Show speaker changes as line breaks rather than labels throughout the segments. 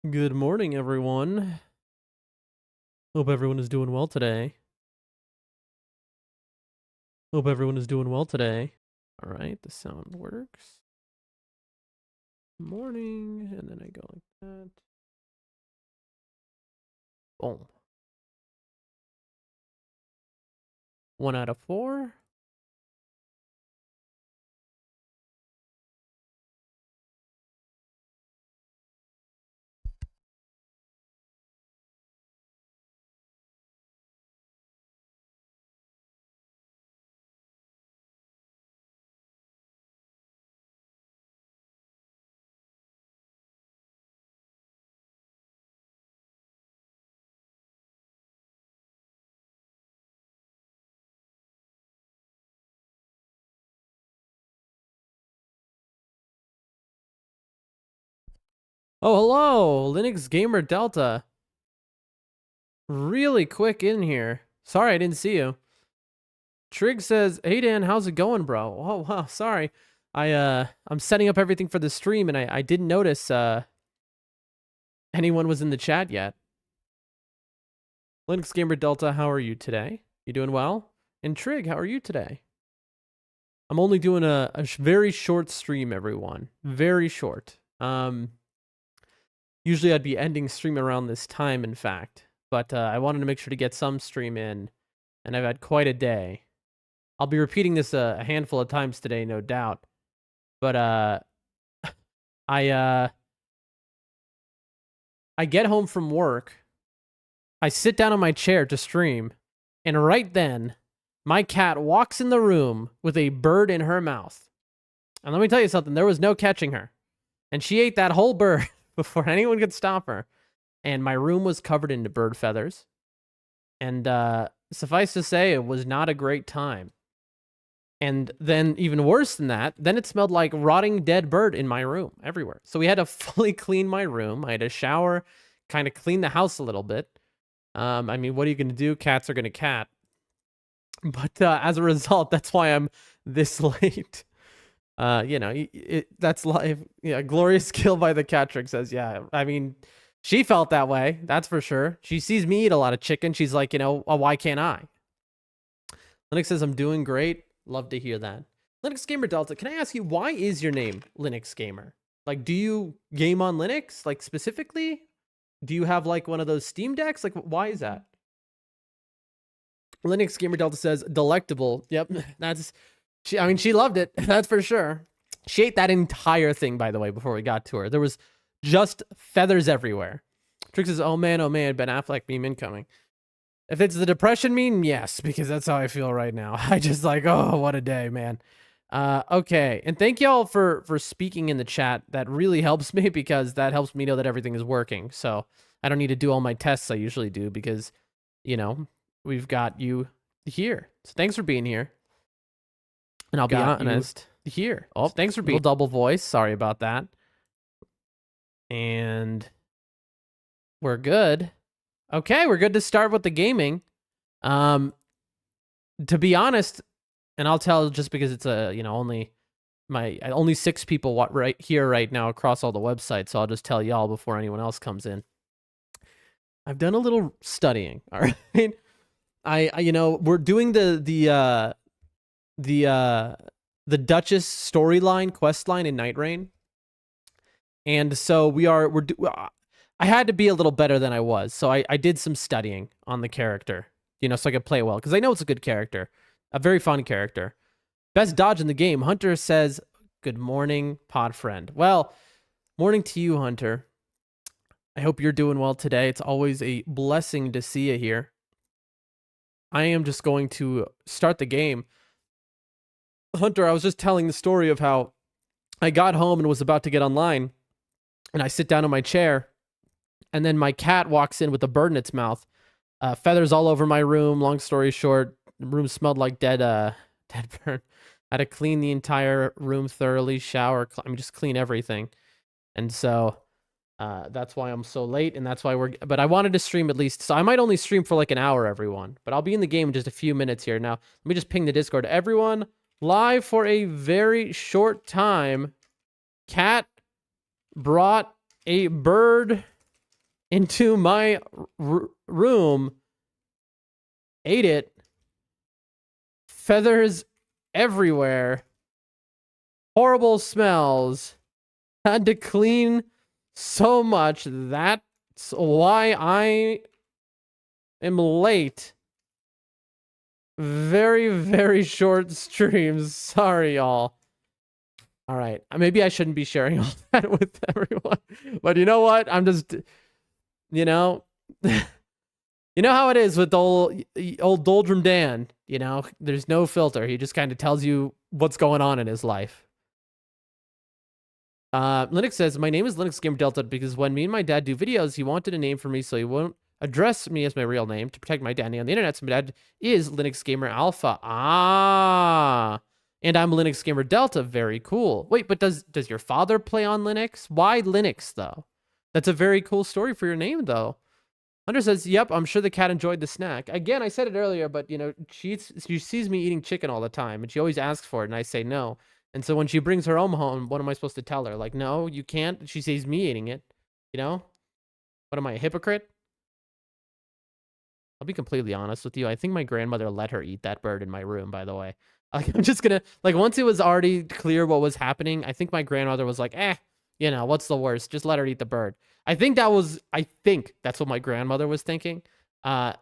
Good morning, everyone. Hope everyone is doing well today. All right, the sound works. Morning, and then I go like that. Boom. 1 out of 4. Oh, hello, Linux Gamer Delta. Really quick in here. Sorry I didn't see you. Trig says, "Hey Dan, how's it going, bro?" Oh, wow, sorry. I'm setting up everything for the stream and I didn't notice anyone was in the chat yet. Linux Gamer Delta, how are you today? You doing well? And Trig, how are you today? I'm only doing a very short stream, everyone. Very short. Usually I'd be ending stream around this time, in fact. But I wanted to make sure to get some stream in, and I've had quite a day. I'll be repeating this a handful of times today, no doubt. But I get home from work, I sit down on my chair to stream, and right then, my cat walks in the room with a bird in her mouth. And let me tell you something, there was no catching her. And she ate that whole bird before anyone could stop her. And my room was covered in bird feathers. And suffice to say, it was not a great time. And then even worse than that, then it smelled like rotting dead bird in my room everywhere. So we had to fully clean my room. I had to shower, kind of clean the house a little bit. I mean, what are you going to do? Cats are going to cat. But as a result, that's why I'm this late. That's life. Yeah, glorious kill by the cat trick says, yeah, I mean, she felt that way. That's for sure. She sees me eat a lot of chicken. She's like, why can't I? Linux says, I'm doing great. Love to hear that. Linux Gamer Delta, can I ask you, why is your name Linux Gamer? Like, do you game on Linux? Like, specifically? Do you have, like, one of those Steam decks? Like, why is that? Linux Gamer Delta says, delectable. Yep, she loved it. That's for sure. She ate that entire thing, by the way, before we got to her. There was just feathers everywhere. Trick says, oh man, Ben Affleck meme incoming. If it's the depression meme, yes, because that's how I feel right now. I just like, oh, what a day, man. Okay, and thank y'all for speaking in the chat. That really helps me because that helps me know that everything is working. So I don't need to do all my tests I usually do because, we've got you here. So thanks for being here. And I'll be honest, here. Oh, thanks for being double voice. Sorry about that. And we're good. Okay, we're good to start with the gaming. To be honest, and I'll tell just because it's only 6 people right here right now across all the websites, so I'll just tell y'all before anyone else comes in. I've done a little studying, all right? We're doing the Duchess storyline, quest line in Nightreign. And so I had to be a little better than I was. So I did some studying on the character, so I could play well. Because I know it's a good character. A very fun character. Best dodge in the game. Hunter says, good morning, pod friend. Well, morning to you, Hunter. I hope you're doing well today. It's always a blessing to see you here. I am just going to start the game. Hunter, I was just telling the story of how I got home and was about to get online. And I sit down in my chair. And then my cat walks in with a bird in its mouth. Feathers all over my room. Long story short, the room smelled like dead bird. I had to clean the entire room thoroughly, shower, just clean everything. And so that's why I'm so late, and that's why but I wanted to stream at least, so I might only stream for like an hour, everyone. But I'll be in the game in just a few minutes here. Now, let me just ping the Discord. Everyone, live for a very short time. Cat brought a bird into my room, ate it, feathers everywhere, horrible smells, had to clean so much. That's why I am late. Very, very short streams. Sorry, y'all. All right. Maybe I shouldn't be sharing all that with everyone. But you know what? I'm just, you know, you know how it is with old Doldrum Dan. You know, there's no filter. He just kind of tells you what's going on in his life. Linux says, my name is Linux Gamer Delta because when me and my dad do videos, he wanted a name for me so he won't address me as my real name to protect my daddy on the internet. So my dad is Linux Gamer Alpha. Ah. And I'm Linux Gamer Delta. Very cool. Wait, but does your father play on Linux? Why Linux, though? That's a very cool story for your name, though. Hunter says, yep, I'm sure the cat enjoyed the snack. Again, I said it earlier, but, you know, she sees me eating chicken all the time, and she always asks for it, and I say no. And so when she brings her own home, what am I supposed to tell her? Like, no, you can't. She sees me eating it. You know? What am I, a hypocrite? I'll be completely honest with you. I think my grandmother let her eat that bird in my room, by the way. Like, I'm just gonna, like, once it was already clear what was happening, I think my grandmother was like, you know, what's the worst? Just let her eat the bird. I think that's what my grandmother was thinking. You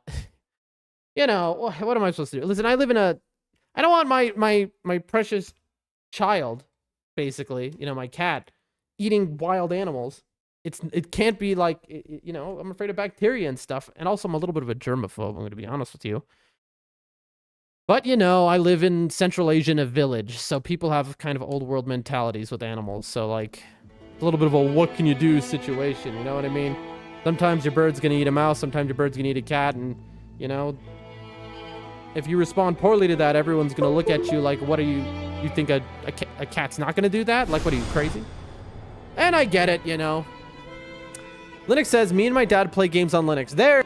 know, what am I supposed to do? Listen, I don't want my precious child, basically, you know, my cat, eating wild animals. It can't be like, you know, I'm afraid of bacteria and stuff. And also I'm a little bit of a germaphobe, I'm going to be honest with you. But, you know, I live in Central Asia in a village, so people have kind of old world mentalities with animals. So, like, a little bit of a what can you do situation, you know what I mean? Sometimes your bird's going to eat a mouse, sometimes your bird's going to eat a cat, and, you know, if you respond poorly to that, everyone's going to look at you like, what are you think a cat's not going to do that? Like, what are you, crazy? And I get it, you know. Linux says, me and my dad play games on Linux. There.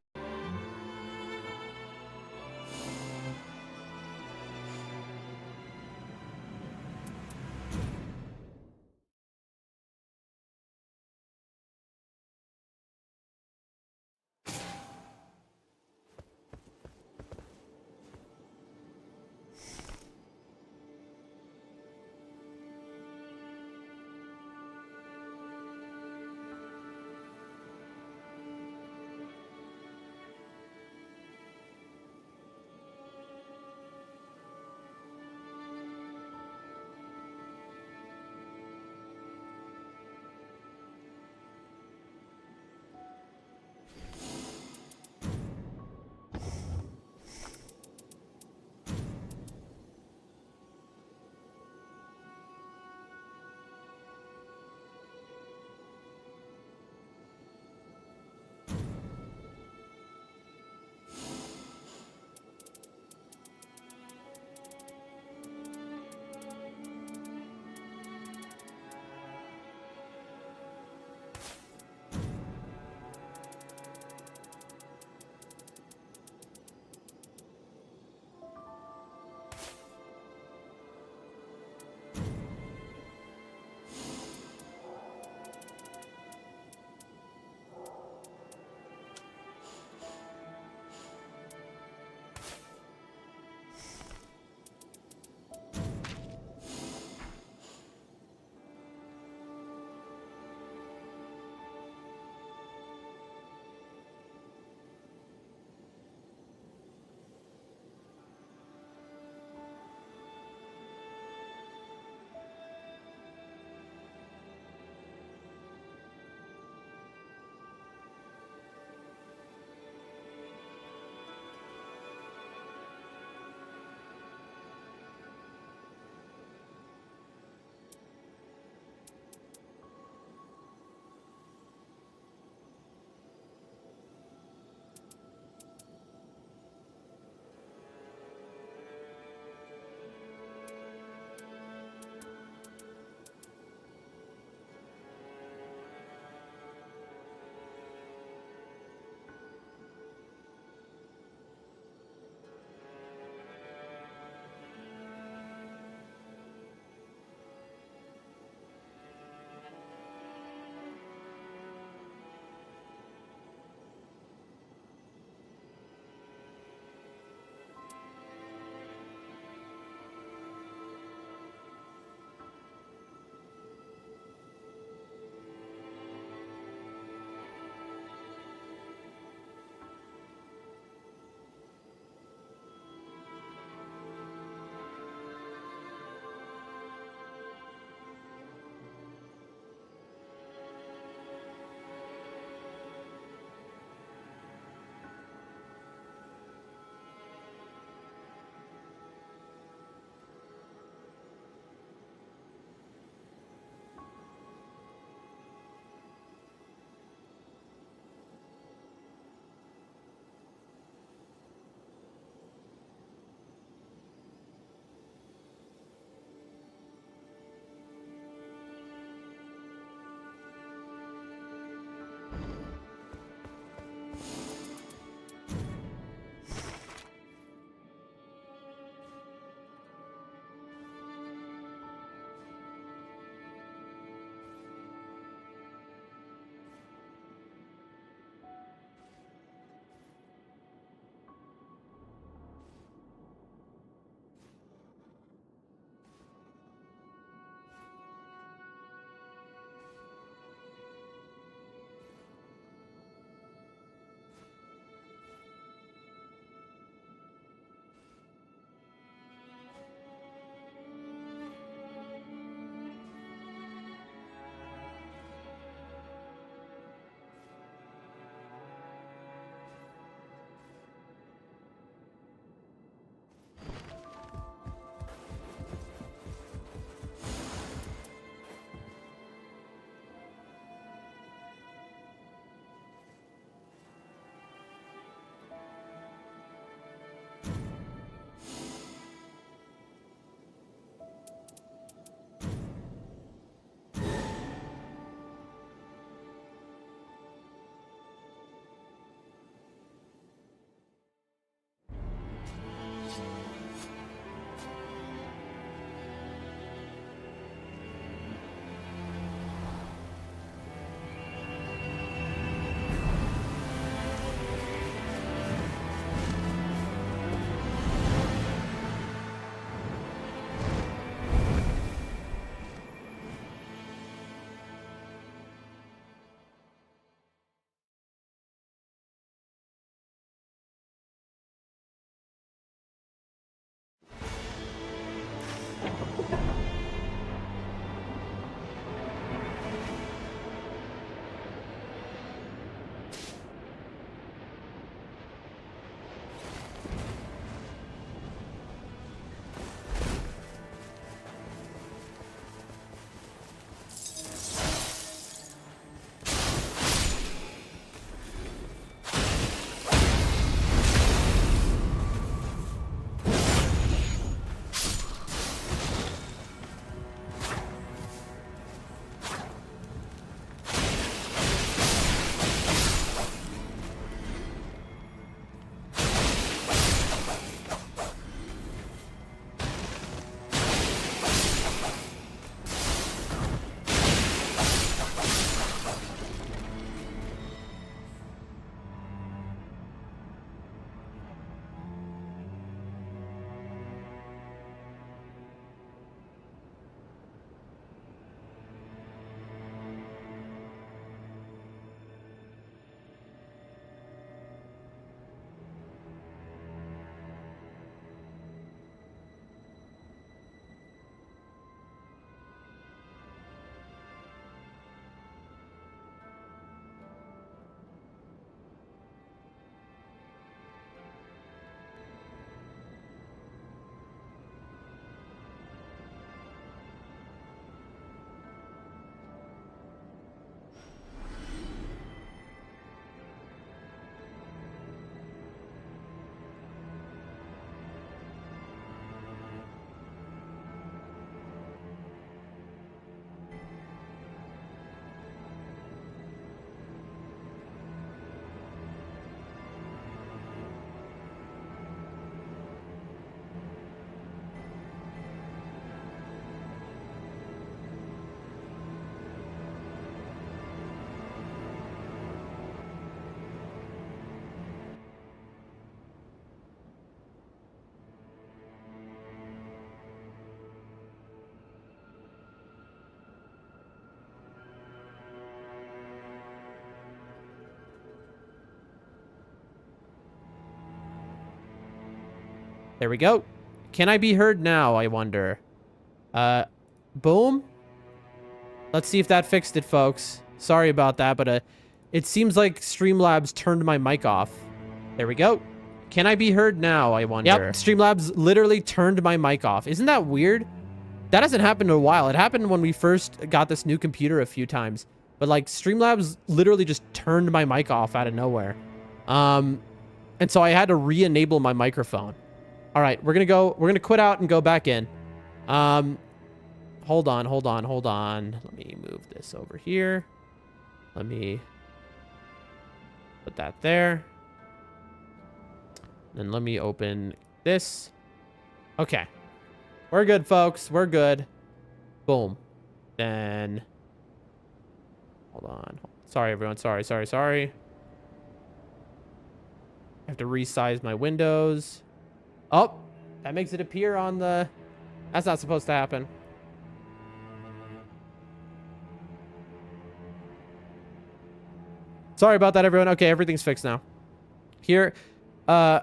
There we go. Can I be heard now, I wonder? Boom. Let's see if that fixed it, folks. Sorry about that, but it seems like Streamlabs turned my mic off. There we go. Can I be heard now, I wonder? Yep, Streamlabs literally turned my mic off. Isn't that weird? That hasn't happened in a while. It happened when we first got this new computer a few times. But, like, Streamlabs literally just turned my mic off out of nowhere. And so I had to re-enable my microphone. All right, we're gonna quit out and go back in. Hold on. Let me move this over here. Let me put that there. Then let me open this. Okay. We're good, folks. We're good. Boom. Then hold on. Sorry, everyone. Sorry. I have to resize my windows. Oh, that makes it appear on the... That's not supposed to happen. Sorry about that, everyone. Okay, everything's fixed now. Here, do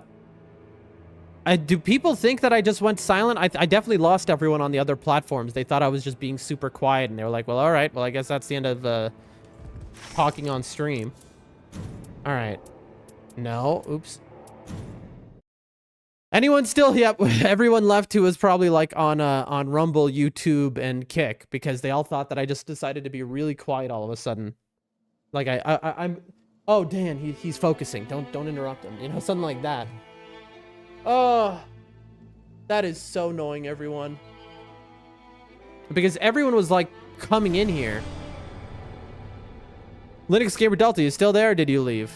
people think that I just went silent? I definitely lost everyone on the other platforms. They thought I was just being super quiet, and they were like, well, all right. Well, I guess that's the end of talking on stream. All right. No. Oops. Anyone still? Yep. Everyone left who was probably like on Rumble, YouTube, and Kick, because they all thought that I just decided to be really quiet all of a sudden. Like I'm. Oh, Dan, he's focusing. Don't interrupt him. You know, something like that. Oh, that is so annoying, everyone. Because everyone was like coming in here. Linux Gamer Delta, you still there? Or did you leave?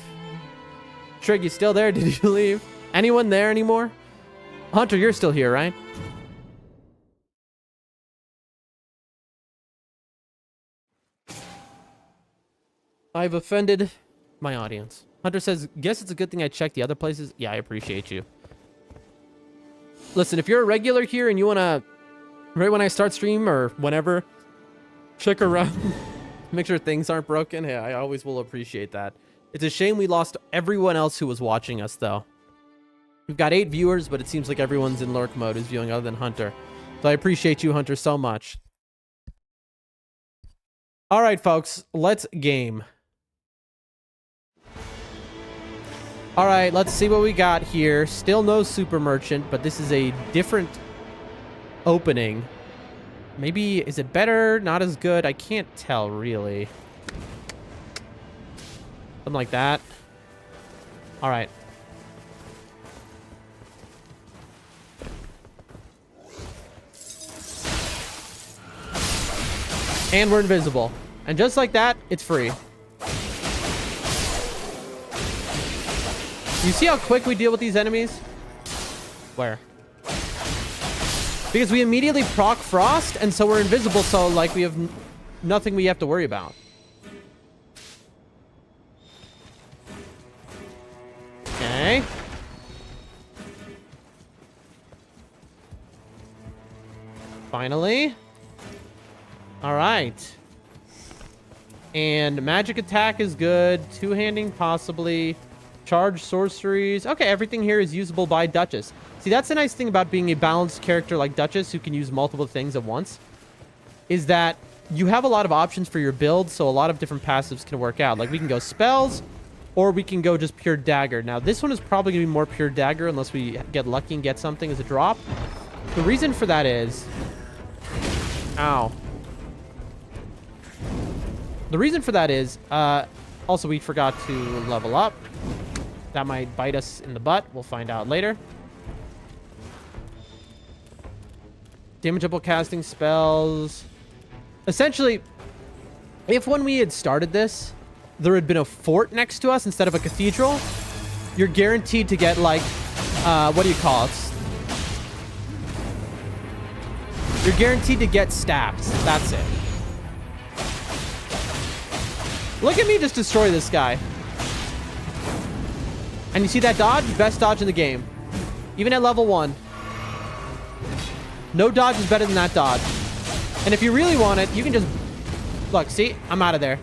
Trig, you still there? Did you leave? Anyone there anymore? Hunter, you're still here, right? I've offended my audience. Hunter says, guess it's a good thing I checked the other places. Yeah, I appreciate you. Listen, if you're a regular here and you want to, right when I start stream or whenever, check around, make sure things aren't broken. Hey, I always will appreciate that. It's a shame we lost everyone else who was watching us, though. We've got 8 viewers, but it seems like everyone's in lurk mode is viewing other than Hunter. So I appreciate you, Hunter, so much. All right, folks, let's game. All right, let's see what we got here. Still no super merchant, but this is a different opening. Maybe, is it better? Not as good? I can't tell, really. Something like that. All right. And we're invisible. And just like that, it's free. You see how quick we deal with these enemies? Where? Because we immediately proc frost, and so we're invisible, so like we have nothing we have to worry about. Okay. Finally. All right. And magic attack is good. Two-handing possibly. Charge sorceries. Okay, everything here is usable by Duchess. See, that's the nice thing about being a balanced character like Duchess who can use multiple things at once. Is that you have a lot of options for your build, so a lot of different passives can work out. Like, we can go spells, or we can go just pure dagger. Now, this one is probably going to be more pure dagger unless we get lucky and get something as a drop. The reason for that is... Ow. The reason for that is... also, we forgot to level up. That might bite us in the butt. We'll find out later. Damageable casting spells. Essentially, if when we had started this, there had been a fort next to us instead of a cathedral, you're guaranteed to get, like, what do you call it? You're guaranteed to get stabs. That's it. Look at me just destroy this guy. And you see that dodge? Best dodge in the game. Even at level 1. No dodge is better than that dodge. And if you really want it, you can just... Look, see? I'm out of there.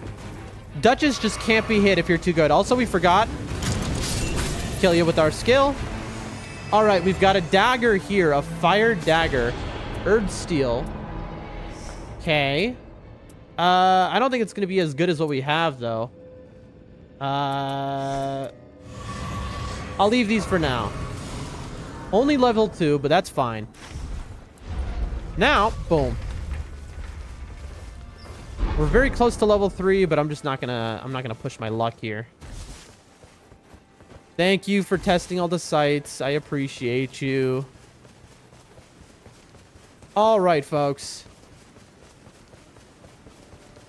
Duchess just can't be hit if you're too good. Also, we forgot. Kill you with our skill. All right, we've got a dagger here. A fire dagger. Erd steel. Okay. I don't think it's going to be as good as what we have, though. I'll leave these for now. Only level 2, but that's fine. Now, boom. We're very close to level 3, but I'm not gonna push my luck here. Thank you for testing all the sites. I appreciate you. All right, folks.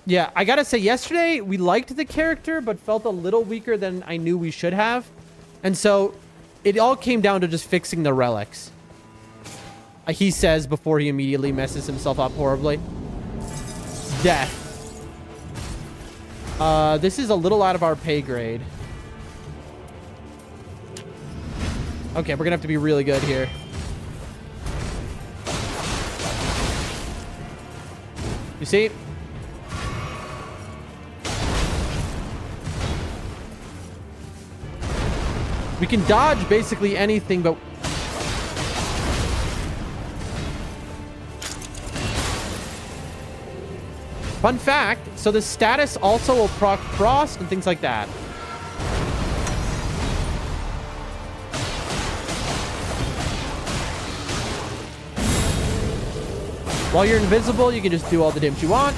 Yeah, I gotta say, yesterday we liked the character, but felt a little weaker than I knew we should have. And so, it all came down to just fixing the relics. He says before he immediately messes himself up horribly. Death. This is a little out of our pay grade. Okay, we're gonna have to be really good here. You see? We can dodge basically anything, but... Fun fact, so the status also will proc frost and things like that. While you're invisible, you can just do all the damage you want.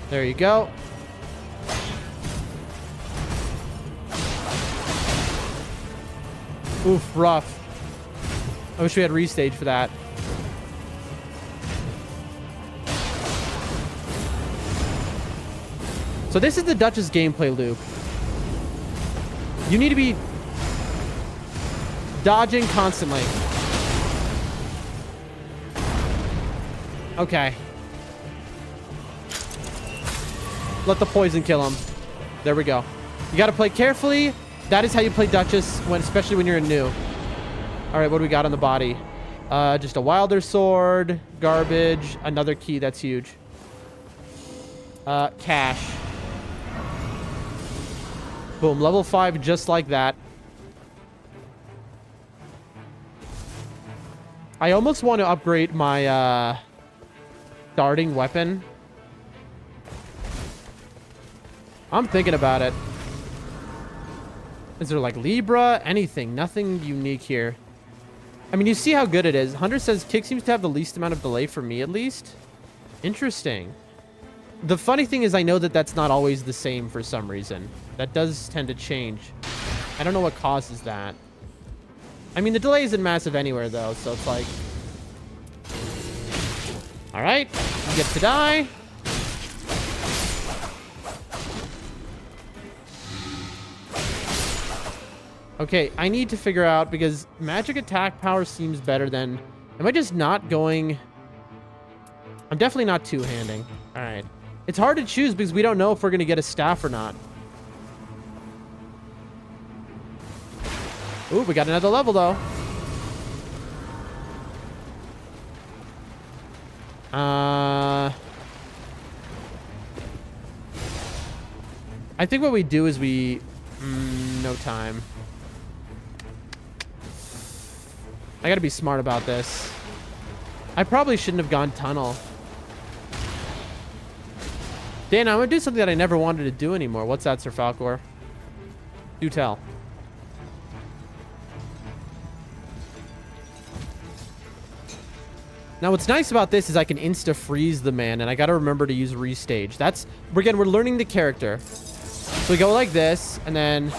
There you go. Oof, rough. I wish we had restage for that. So this is the Duchess gameplay loop. You need to be dodging constantly. Okay. Let the poison kill him. There we go. You got to play carefully. That is how you play Duchess, especially when you're a new. All right, what do we got on the body? Just a Wilder sword, garbage, another key. That's huge. Cash. Boom, level 5 just like that. I almost want to upgrade my darting weapon. I'm thinking about it. Is there like Libra? Anything. Nothing unique here. I mean, you see how good it is. Hunter says kick seems to have the least amount of delay for me, at least. Interesting. The funny thing is I know that that's not always the same for some reason. That does tend to change. I don't know what causes that. I mean, the delay isn't massive anywhere, though, so it's like... All right. You get to die. Okay, I need to figure out, because magic attack power seems better than... Am I just not going... I'm definitely not two-handing. All right. It's hard to choose because we don't know if we're going to get a staff or not. Ooh, we got another level, though. I think what we do is we... no time. I gotta be smart about this. I probably shouldn't have gone tunnel. Dan, I'm gonna do something that I never wanted to do anymore. What's that, Sir Falcor? Do tell. Now, what's nice about this is I can insta-freeze the man, and I gotta remember to use restage. That's... Again, we're learning the character. So we go like this, and then...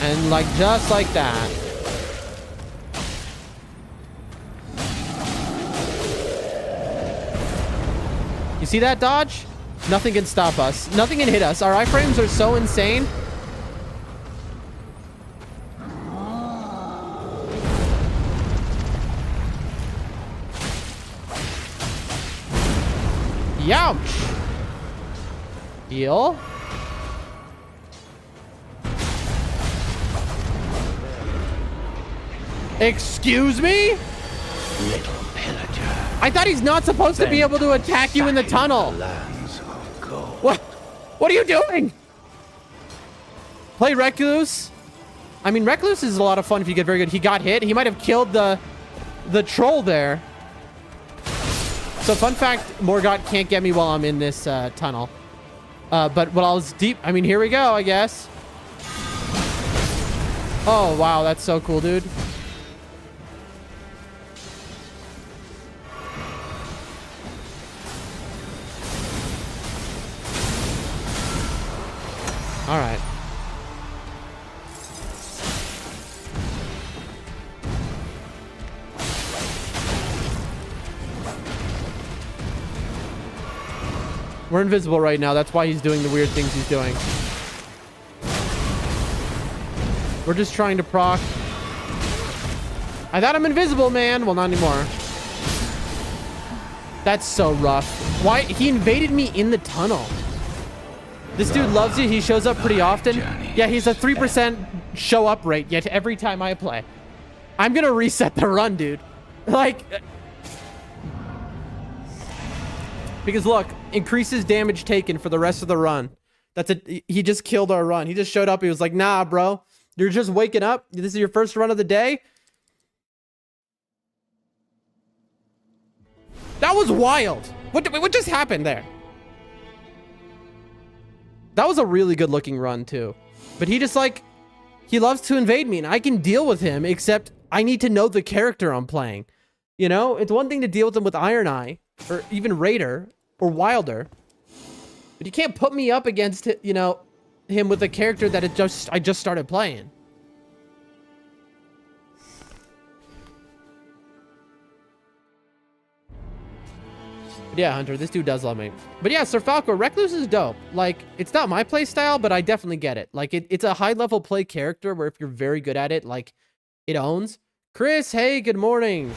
And like, just like that. You see that dodge? Nothing can stop us. Nothing can hit us. Our iframes are so insane. Youch. Heal. Excuse me?
Little pillager.
I thought he's not supposed to be able to attack you in the tunnel. What? What are you doing? Play Recluse. I mean, Recluse is a lot of fun if you get very good. He got hit. He might have killed the troll there. So fun fact, Morgott can't get me while I'm in this tunnel. But while I was deep, I mean, here we go, I guess. Oh, wow. That's so cool, dude. All right. We're invisible right now. That's why he's doing the weird things he's doing. We're just trying to proc. I thought I'm invisible, man. Well, not anymore. That's so rough. Why? He invaded me in the tunnel. This dude loves you. He shows up pretty often. Yeah, he's a 3% show up rate, yet every time I play. I'm going to reset the run, dude. Like... Because look, increases damage taken for the rest of the run. That's it. He just killed our run. He just showed up. He was like, nah, bro. You're just waking up. This is your first run of the day. That was wild. What just happened there? That was a really good looking run too. But he just like, he loves to invade me and I can deal with him, except I need to know the character I'm playing. You know, it's one thing to deal with him with Iron Eye or even Raider or Wilder. But you can't put me up against, you know, him with a character that I just started playing. But yeah, Hunter, this dude does love me. But yeah, Sir Falco, Recluse is dope. Like, it's not my play style, but I definitely get it. Like, it's a high-level play character where if you're very good at it, like, it owns. Chris, hey, good morning.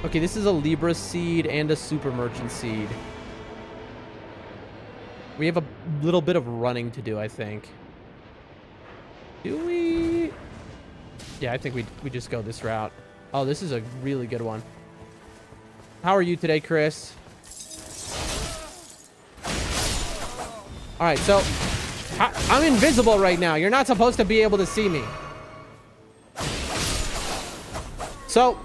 Okay, this is a Libra seed and a Super Merchant seed. We have a little bit of running to do, I think. Do we? Yeah, I think we just go this route. Oh, this is a really good one. How are you today, Chris? All right, so I'm invisible right now. You're not supposed to be able to see me. So,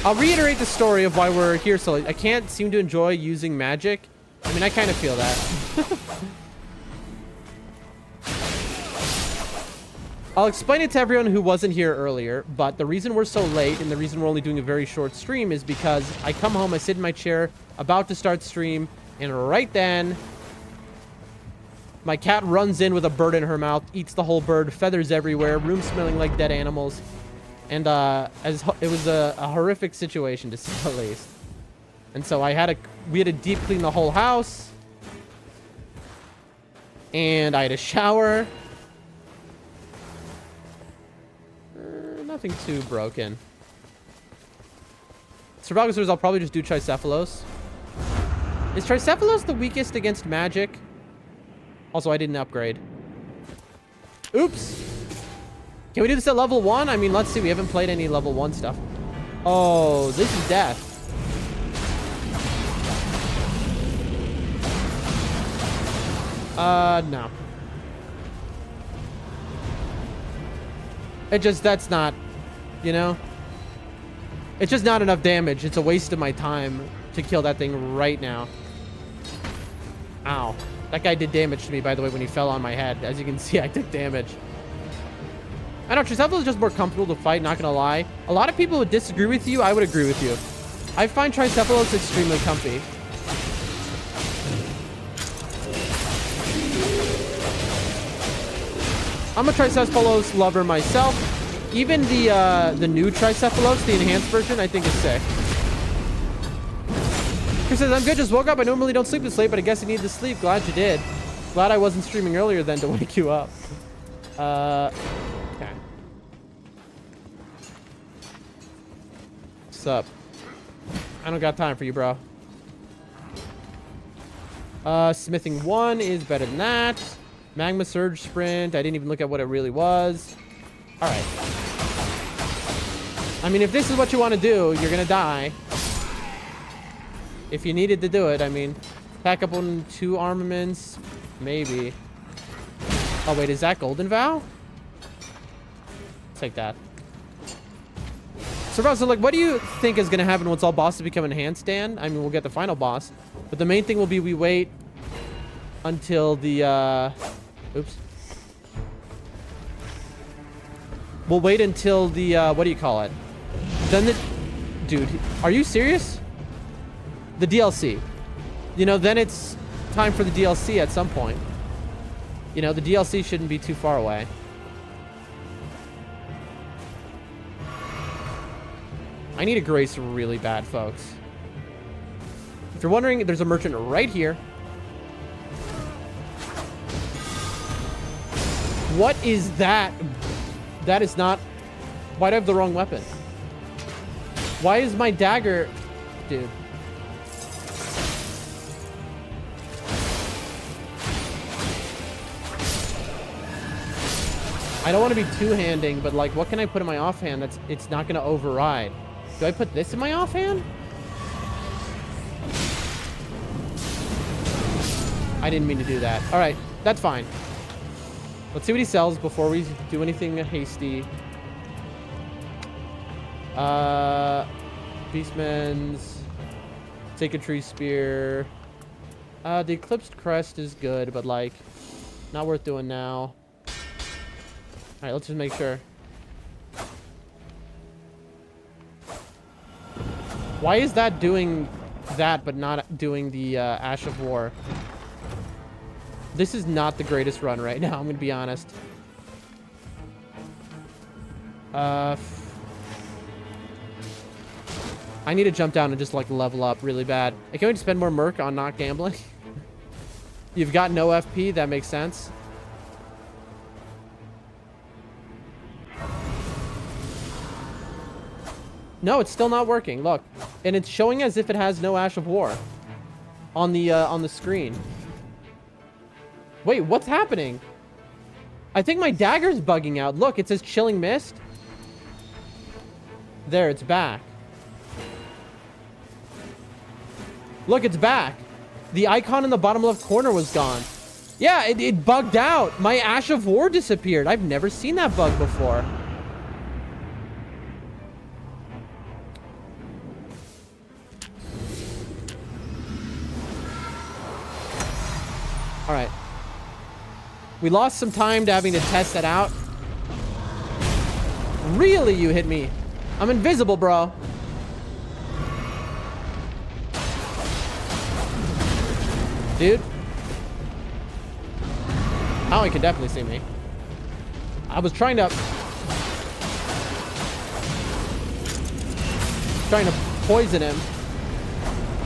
I'll reiterate the story of why we're here. So, I can't seem to enjoy using magic. I mean, I kind of feel that. I'll explain it to everyone who wasn't here earlier, but the reason we're so late and the reason we're only doing a very short stream is because I come home, I sit in my chair, about to start stream, and right then, my cat runs in with a bird in her mouth, eats the whole bird, feathers everywhere, room smelling like dead animals. And it was a horrific situation, to say the least. And so we had to deep clean the whole house. And I had a shower. Nothing too broken. Survival I'll probably just do Tricephalos. Is Tricephalos the weakest against magic? Also, I didn't upgrade. Oops. Can we do this at level 1? I mean, let's see. We haven't played any level 1 stuff. Oh, this is death. No. That's not, you know? It's just not enough damage. It's a waste of my time to kill that thing right now. Ow. That guy did damage to me, by the way, when he fell on my head. As you can see, I took damage. I know, Tricephalos is just more comfortable to fight, not gonna lie. A lot of people would disagree with you. I would agree with you. I find Tricephalos extremely comfy. I'm a Tricephalos lover myself. Even the new Tricephalos, the enhanced version, I think is sick. Chris says, I'm good, just woke up. I normally don't sleep this late, but I guess I need to sleep. Glad you did. Glad I wasn't streaming earlier then to wake you up. Okay. What's up? I don't got time for you, bro. Smithing 1 is better than that. Magma Surge Sprint. I didn't even look at what it really was. Alright. I mean, if this is what you want to do, you're gonna die. If you needed to do it, I mean, pack up on 2 armaments. Maybe. Oh, wait, is that Golden Vow? Take that. So, Ross, so, like, what do you think is gonna happen once all bosses become enhanced, Dan? I mean, we'll get the final boss. But the main thing will be we wait until the, oops. We'll wait until the, what do you call it? Then the... Dude, are you serious? The DLC. You know, then it's time for the DLC at some point. You know, the DLC shouldn't be too far away. I need a grace really bad, folks. If you're wondering, there's a merchant right here. What is that? That is not... Why do I have the wrong weapon? Why is my dagger... Dude. I don't want to be two-handing, but, like, what can I put in my offhand that's... It's not going to override? Do I put this in my offhand? I didn't mean to do that. All right, that's fine. Let's see what he sells before we do anything hasty. Beastman's Sacred Tree Spear. The Eclipsed Crest is good, but, like, not worth doing now. All right, let's just make sure. Why is that doing that, but not doing the Ash of War? This is not the greatest run right now, I'm going to be honest. I need to jump down and just, like, level up really bad. I can't wait to spend more merc on not gambling. You've got no FP, that makes sense. No, it's still not working. Look, and it's showing as if it has no Ash of War on the screen. Wait, what's happening? I think my dagger's bugging out. Look, it says Chilling Mist. There, it's back. Look, it's back. The icon in the bottom left corner was gone. Yeah, it bugged out. My Ash of War disappeared. I've never seen that bug before. All right. We lost some time to having to test that out. Really, you hit me? I'm invisible, bro. Dude. Oh, he can definitely see me. I was trying to poison him.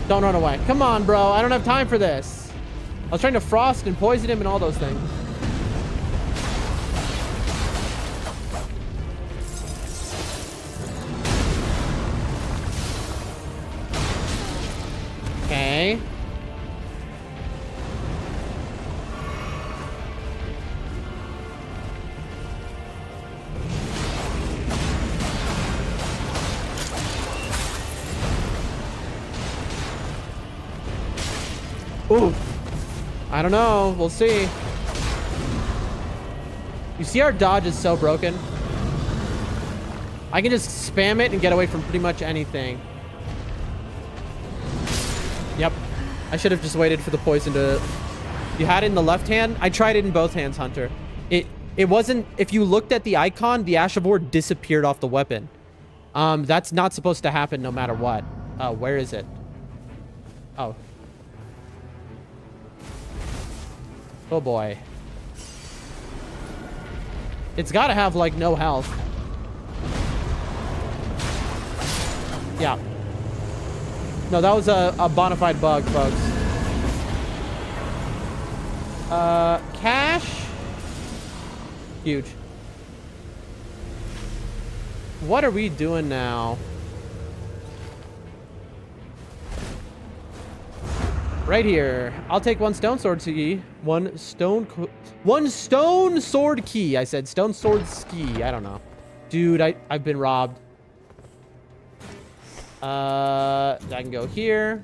Don't run away. Come on, bro. I don't have time for this. I was trying to frost and poison him and all those things. Okay. Ooh. I don't know. We'll see. You see our dodge is so broken. I can just spam it and get away from pretty much anything. Yep. I should have just waited for the poison to... You had it in the left hand? I tried it in both hands, Hunter. It wasn't... If you looked at the icon, the Ash of War disappeared off the weapon. That's not supposed to happen no matter what. Where is it? Oh. Oh boy. It's gotta have, like, no health. Yeah. No, that was a bona fide bug, folks. Cash? Huge. What are we doing now? Right here. I'll take one stone sword key. One stone sword key. I said stone sword ski. I don't know. Dude, I've been robbed. I can go here.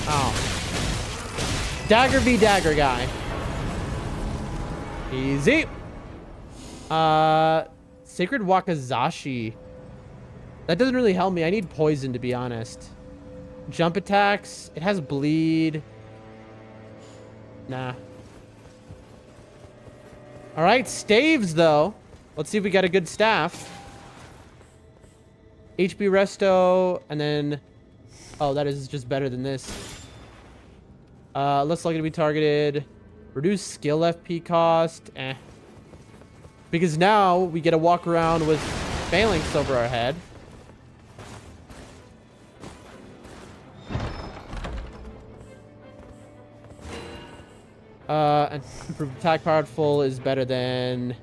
Oh. Dagger v dagger guy. Easy. Sacred Wakazashi. That doesn't really help me. I need poison, to be honest. Jump attacks. It has bleed. Nah. All right, staves, though. Let's see if we got a good staff. HP resto, and then... Oh, that is just better than this. Less likely to be targeted. Reduce skill FP cost. Eh. Because now we get to walk around with phalanx over our head. And attack powerful is better than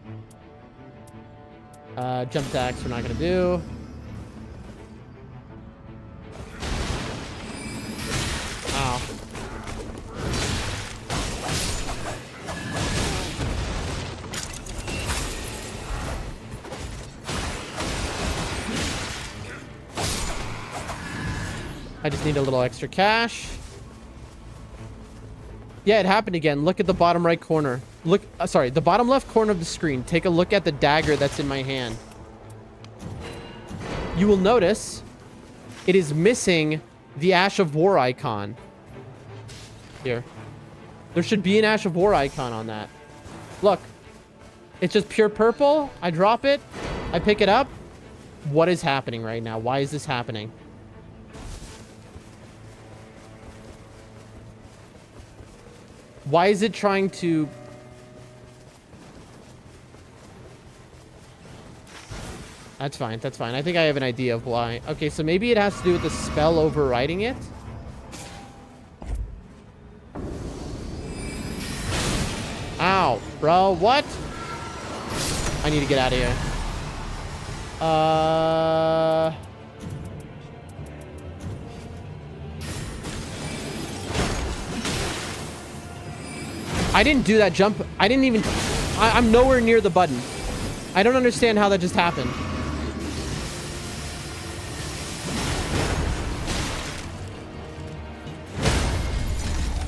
jump attacks. We're not gonna do. Ow. I just need a little extra cash. Yeah, it happened again. Look at the bottom right corner. Look, sorry, the bottom left corner of the screen. Take a look at the dagger that's in my hand. You will notice it is missing the Ash of War icon. Here. There should be an Ash of War icon on that. Look. It's just pure purple. I drop it. I pick it up. What is happening right now? Why is this happening? Why is it trying to... That's fine. That's fine. I think I have an idea of why. Okay, so maybe it has to do with the spell overriding it. Ow, bro. What? I need to get out of here. I didn't do that jump. I didn't even... I'm nowhere near the button. I don't understand how that just happened.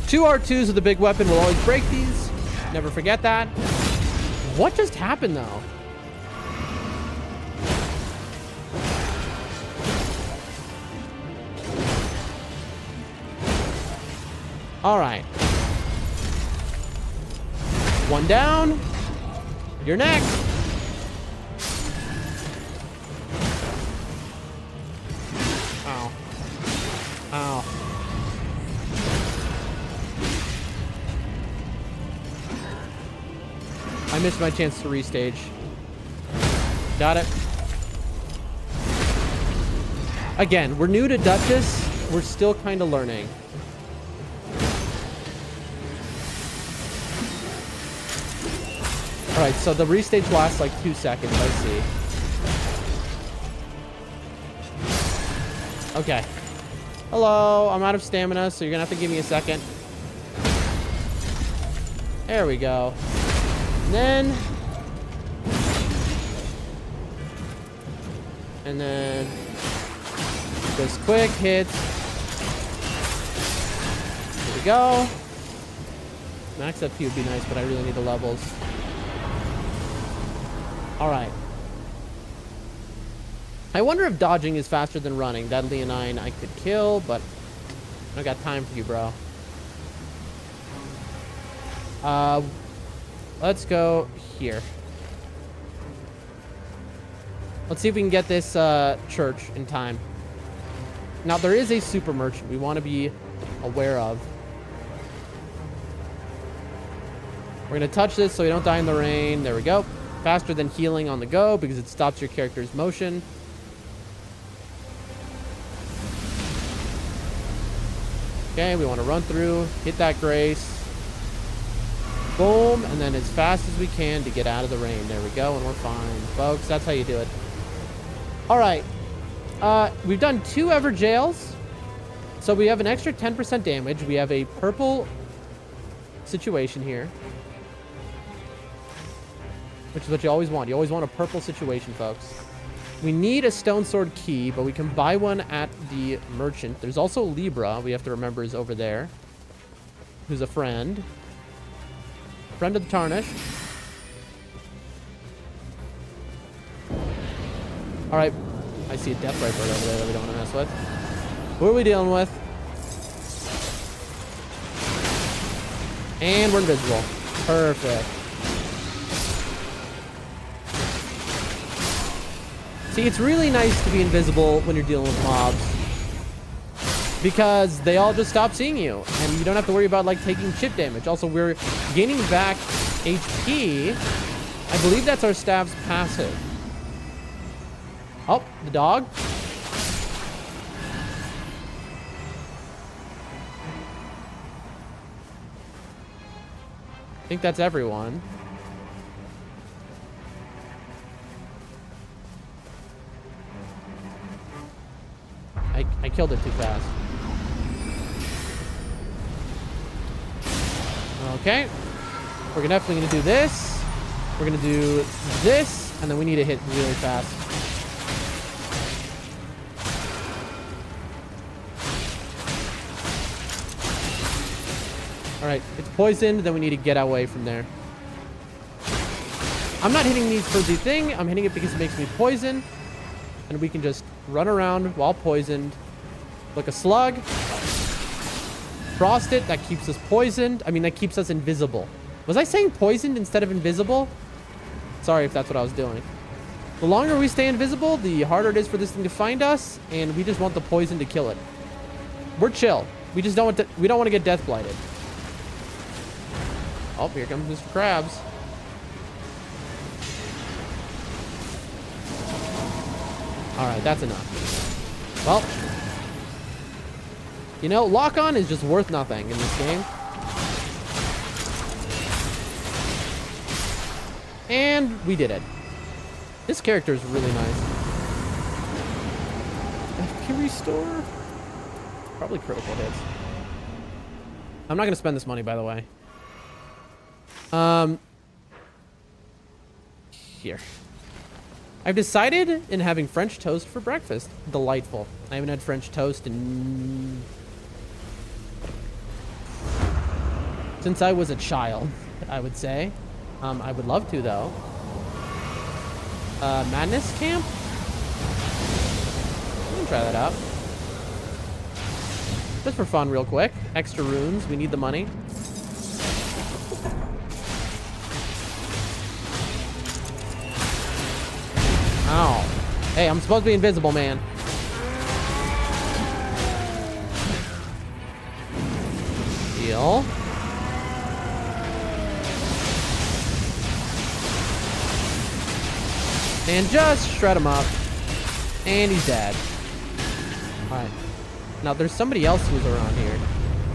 Two R2s with a big weapon will always break these. Never forget that. What just happened, though? All right. One down. You're next. Ow. Ow. I missed my chance to restage. Got it. Again, we're new to Duchess. We're still kind of learning. All right, so the restage lasts like 2 seconds, I see. Okay. Hello, I'm out of stamina, so you're gonna have to give me a second. There we go. And then just quick hits. Here we go. Max FP would be nice, but I really need the levels. All right. I wonder if dodging is faster than running. That Leonine I could kill, but I don't got time for you, bro. Let's go here. Let's see if we can get this church in time. Now, there is a super merchant we want to be aware of. We're going to touch this so we don't die in the rain. There we go. Faster than healing on the go because it stops your character's motion. Okay, we want to run through, hit that grace. Boom, and then as fast as we can to get out of the rain. There we go, and we're fine. Folks, that's how you do it. All right. We've done 2 Ever Jails. So we have an extra 10% damage. We have a purple situation here. Which is what you always want. You always want a purple situation, folks. We need a stone sword key, but we can buy one at the merchant. There's also Libra, we have to remember, is over there. Who's a friend. Friend of the Tarnished. Alright. I see a death ray bird over there that we don't want to mess with. Who are we dealing with? And we're invisible. Perfect. See, it's really nice to be invisible when you're dealing with mobs. Because they all just stop seeing you. And you don't have to worry about, like, taking chip damage. Also, we're gaining back HP. I believe that's our staff's passive. Oh, the dog. I think that's everyone. I killed it too fast. Okay. We're definitely going to do this. We're going to do this. And then we need to hit really fast. All right. It's poisoned. Then we need to get away from there. I'm not hitting these for the thing. I'm hitting it because it makes me poison. And we can just run around while poisoned. Like a slug. Frost it. That keeps us poisoned. I mean, that keeps us invisible. Was I saying poisoned instead of invisible? Sorry if that's what I was doing. The longer we stay invisible, the harder it is for this thing to find us. And we just want the poison to kill it. We're chill. We just don't want to, we don't want to get death blighted. Oh, here comes Mr. Krabs. All right, that's enough. Well, you know, lock-on is just worth nothing in this game. And we did it. This character is really nice. FP restore? Probably critical hits. I'm not going to spend this money, by the way. Here. I've decided in having French toast for breakfast. Delightful. I haven't had French toast in... since I was a child, I would say. I would love to, though. Madness Camp? We can try that out. Just for fun, real quick. Extra runes. We need the money. Ow. Hey, I'm supposed to be invisible, man. Deal. And just shred him up. And he's dead. Alright. Now, there's somebody else who's around here.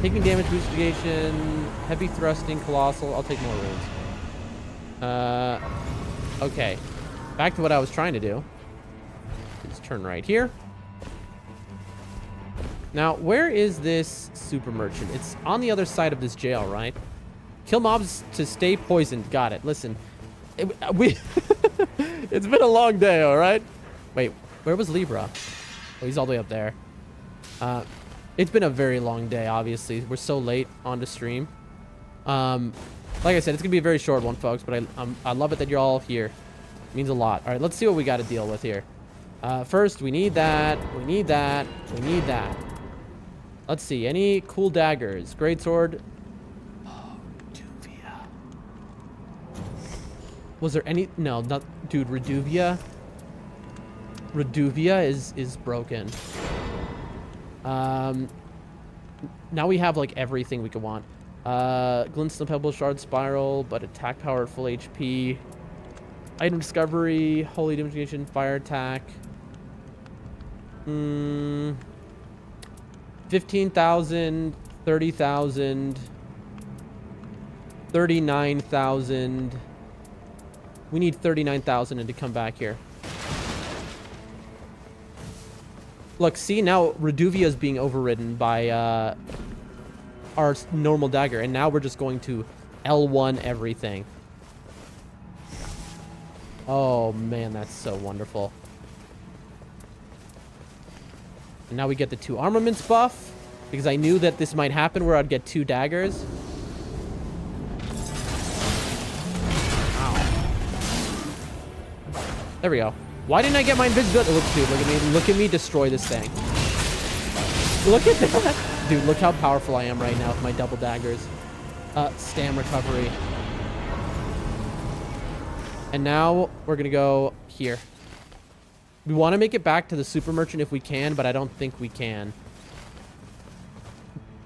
Taking damage, boostigation, heavy thrusting, colossal. I'll take more runes. Okay. Back to what I was trying to do. Let's turn right here. Now, where is this super merchant? It's on the other side of this jail, right? Kill mobs to stay poisoned. Got it. Listen. It's been a long day, all right? Wait, where was Libra? Oh, he's all the way up there. It's been a very long day, obviously. We're so late on the stream. Like I said, it's going to be a very short one, folks, but I love it that you're all here. It means a lot. All right, let's see what we got to deal with here. First, we need that. We need that. We need that. Let's see. Any cool daggers? Greatsword. Oh, Reduvia. Was there any? No, not. Dude, Reduvia. Reduvia is broken. Now we have like everything we could want. Glintstone Pebble, Shard, Spiral, but attack power at full HP. Item discovery, holy damage, fire attack. 15,000, 30,000, 39,000. We need 39,000 to come back here. Look, see, now Reduvia is being overridden by our normal dagger, and now we're just going to L1 everything. Oh, man, that's so wonderful. And now we get the 2 armaments buff, because I knew that this might happen where I'd get 2 daggers. Ow. There we go. Why didn't I get my invisibility? Look, dude, look at me. Look at me destroy this thing. Look at that. Dude, look how powerful I am right now with my double daggers. Stam recovery. And now we're going to go here. We want to make it back to the super merchant if we can, but I don't think we can.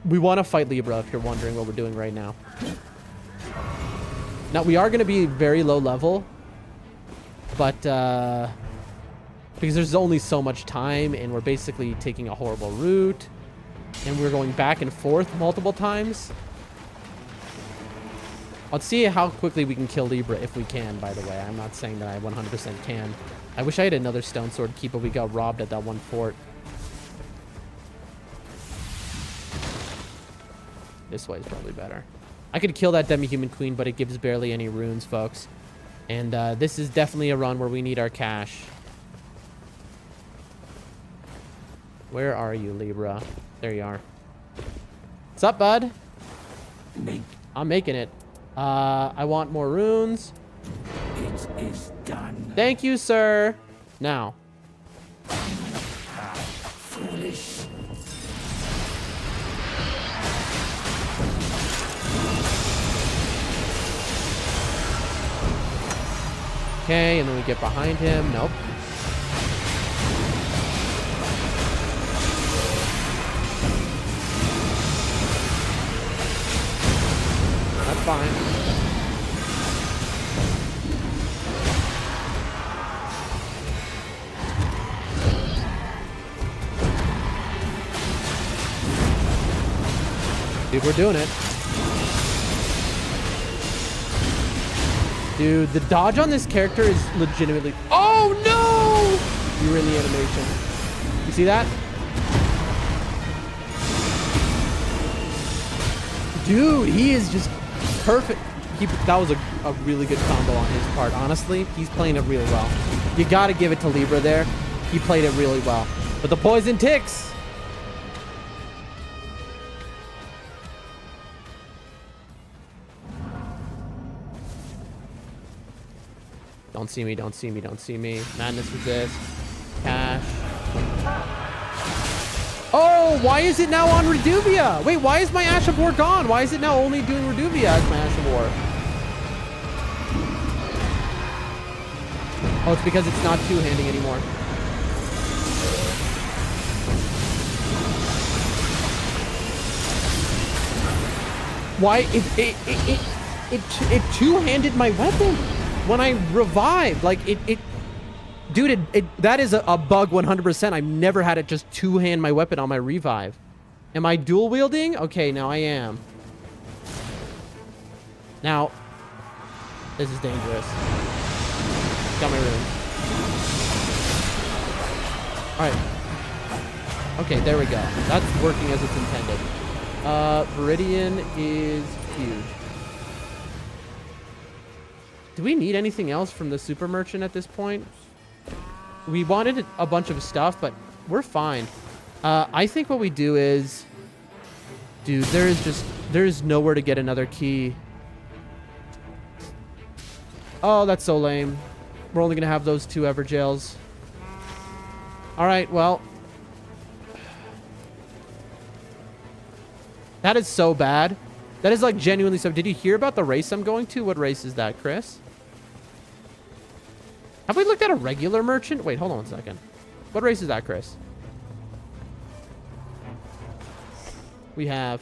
We want to fight Libra, if you're wondering what we're doing right now. Now, we are going to be very low level, but because there's only so much time, and we're basically taking a horrible route, and we're going back and forth multiple times. Let's see how quickly we can kill Libra if we can, by the way. I'm not saying that I 100% can. I wish I had another stone sword key, but we got robbed at that one fort. This way is probably better. I could kill that demi-human queen, but it gives barely any runes, folks. And this is definitely a run where we need our cash. Where are you, Libra? There you are. What's up, bud? I'm making it. I want more runes.
It is done.
Thank you, sir. Now.
Foolish.
Okay, and then we get behind him. Nope. That's fine. Dude, we're doing it. Dude, the dodge on this character is legitimately... Oh, no! You were in the animation. You see that? Dude, he is just perfect. That was a really good combo on his part. Honestly, he's playing it really well. You got to give it to Libra there. He played it really well. But the poison ticks. Don't see me, don't see me, don't see me. Madness resist. Cash. Oh, why is it now on Reduvia? Wait, why is my Ash of War gone? Why is it now only doing Reduvia as my Ash of War? Oh, it's because it's not two-handing anymore. Why it two-handed my weapon when I revived. Like dude, that is a bug 100%. I've never had it just two-hand my weapon on my revive. Am I dual wielding? Okay, now I am. Now, this is dangerous. Got my rune. All right. Okay, there we go. That's working as it's intended. Viridian is huge. Do we need anything else from the super merchant at this point? We wanted a bunch of stuff, but we're fine. I think what we do is... Dude, there is nowhere to get another key. Oh, that's so lame. We're only going to have those 2 Everjails. All right, well... That is so bad. That is like genuinely so... Did you hear about the race I'm going to? What race is that, Chris? Have we looked at a regular merchant? Wait, hold on 1 second. What race is that, Chris? We have...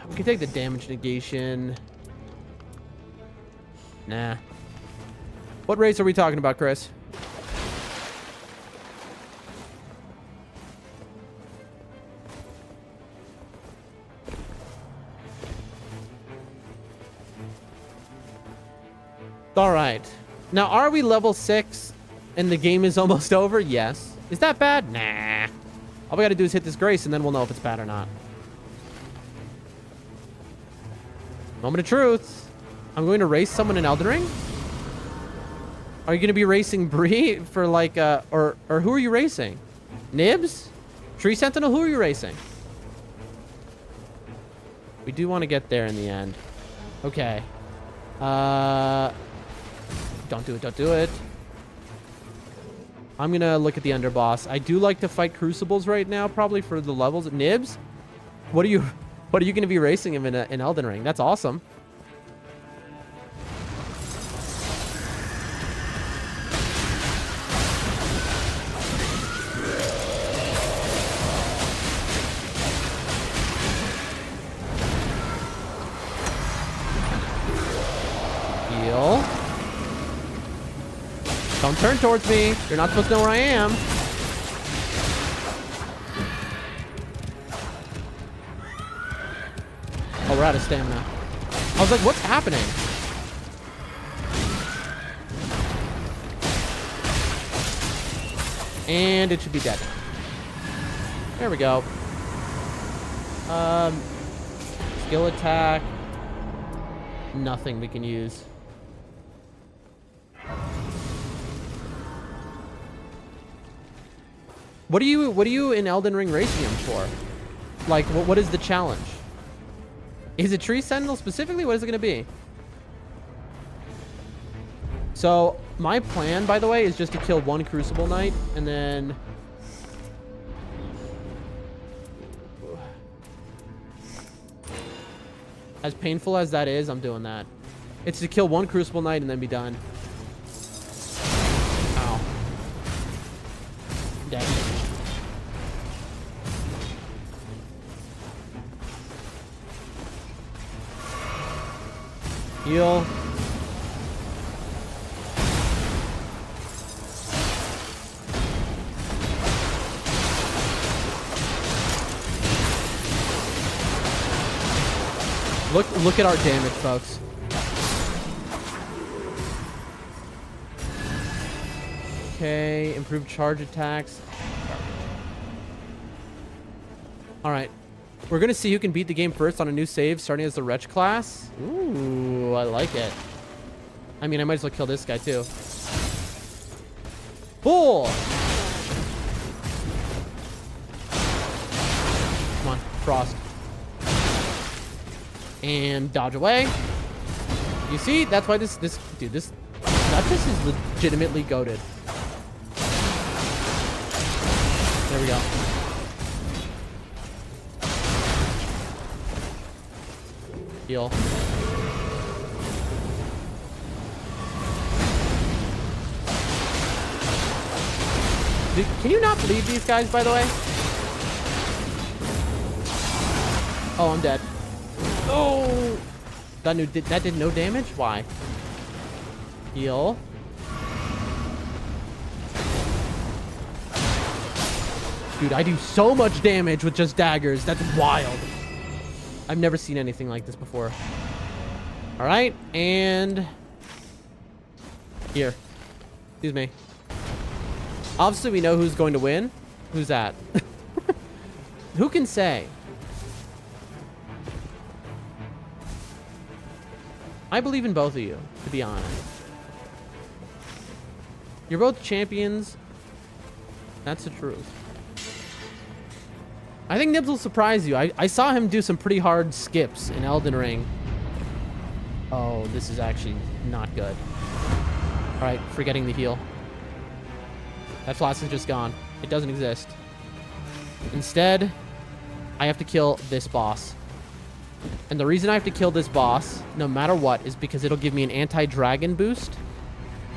We can take the damage negation. Nah. What race are we talking about, Chris? All right. Now, are we level 6 and the game is almost over? Yes. Is that bad? Nah. All we got to do is hit this grace and then we'll know if it's bad or not. Moment of truth. I'm going to race someone in Elden Ring? Are you going to be racing Bree for like, or who are you racing? Nibs? Tree Sentinel? Who are you racing? We do want to get there in the end. Okay. Don't do it, don't do it. I'm gonna look at the underboss. I do like to fight crucibles right now, probably for the levels. Nibs? What are you gonna be racing him in Elden Ring? That's awesome. Heal. Don't turn towards me. You're not supposed to know where I am. Oh, we're out of stamina. I was like, what's happening? And it should be dead. There we go. Skill attack. Nothing we can use. What are you in Elden Ring racing him for? Like, what is the challenge? Is it Tree Sentinel specifically? What is it going to be? So, my plan, by the way, is just to kill 1 Crucible Knight, and then... As painful as that is, I'm doing that. It's to kill 1 Crucible Knight and then be done. Ow. Dead. Heal. Look at our damage, folks. Okay, improved charge attacks. All right. We're going to see who can beat the game first on a new save, starting as the Wretch class. Ooh, I like it. I mean, I might as well kill this guy, too. Bull! Come on, Frost. And dodge away. You see? That's why this... Dude, this... Duchess is legitimately goated. There we go. Heal. Dude, can you not bleed these guys, by the way? Oh, I'm dead. Oh! That did no damage? Why? Heal. Dude, I do so much damage with just daggers. That's wild. I've never seen anything like this before. All right, and here. Excuse me. Obviously, we know who's going to win. Who's that? Who can say? I believe in both of you, to be honest. You're both champions. That's the truth. I think Nibs will surprise you. I saw him do some pretty hard skips in Elden Ring. Oh, this is actually not good. All right, forgetting the heal. That flask is just gone. It doesn't exist. Instead, I have to kill this boss. And the reason I have to kill this boss, no matter what, is because it'll give me an anti-dragon boost.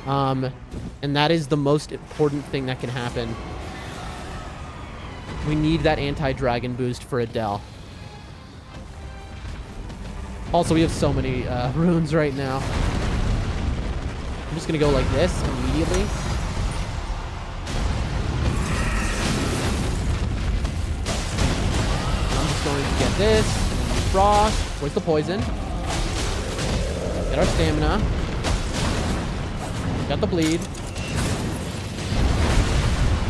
And that is the most important thing that can happen. We need that anti-dragon boost for Adele. Also, we have so many runes right now. I'm just going to go like this immediately. I'm just going to get this. Frost. Where's the poison? Get our stamina. Got the bleed.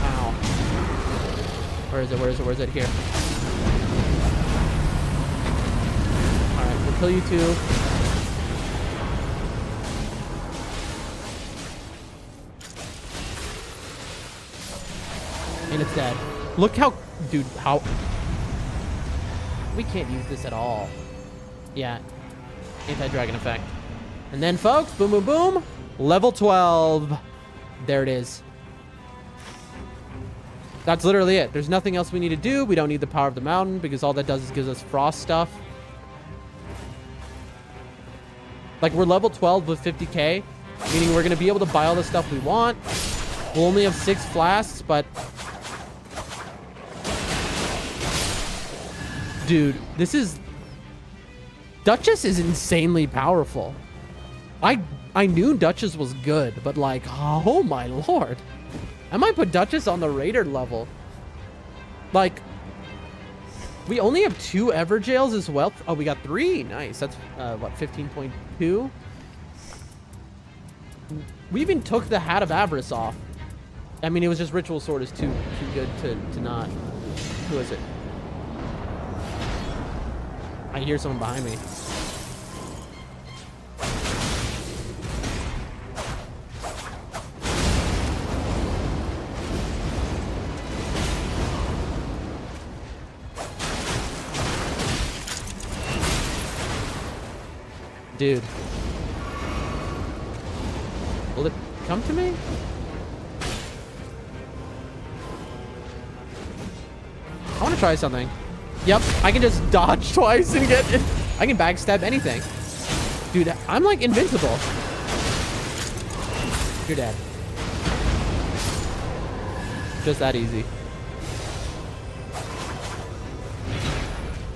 Ow. Where is it? Where is it? Where is it? Here. Alright, we'll kill you too. And it's dead. Look how... Dude, how... We can't use this at all. Yeah. Anti-dragon effect. And then, folks, boom, boom, boom. Level 12. There it is. That's literally it. There's nothing else we need to do. We don't need the power of the mountain because all that does is gives us frost stuff. Like, we're level 12 with 50k, meaning we're going to be able to buy all the stuff we want. We'll only have 6 flasks, but... Dude, this is... Duchess is insanely powerful. I knew Duchess was good, but like, oh my lord. I might put Duchess on the Raider level. Like, we only have 2 Everjails as well. Oh, we got 3. Nice. That's, what, 15.2? We even took the Hat of Avarice off. I mean, it was just Ritual Sword is too good to not. Who is it? I hear someone behind me. Dude. Will it come to me? I want to try something. Yep, I can just dodge twice and get it. I can backstab anything. Dude, I'm like invincible. You're dead. Just that easy.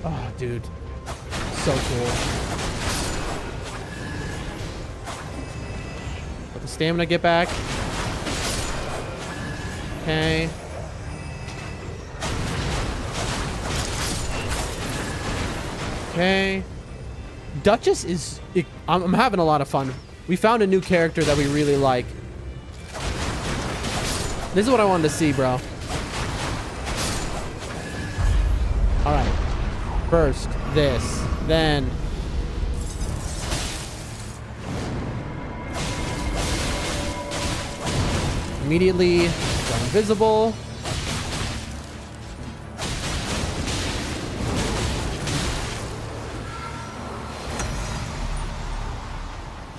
Oh, dude. So cool. Let the stamina get back. Okay. Okay. Duchess is... I'm having a lot of fun. We found a new character that we really like. This is what I wanted to see, bro. Alright. First, this. Then... immediately go invisible.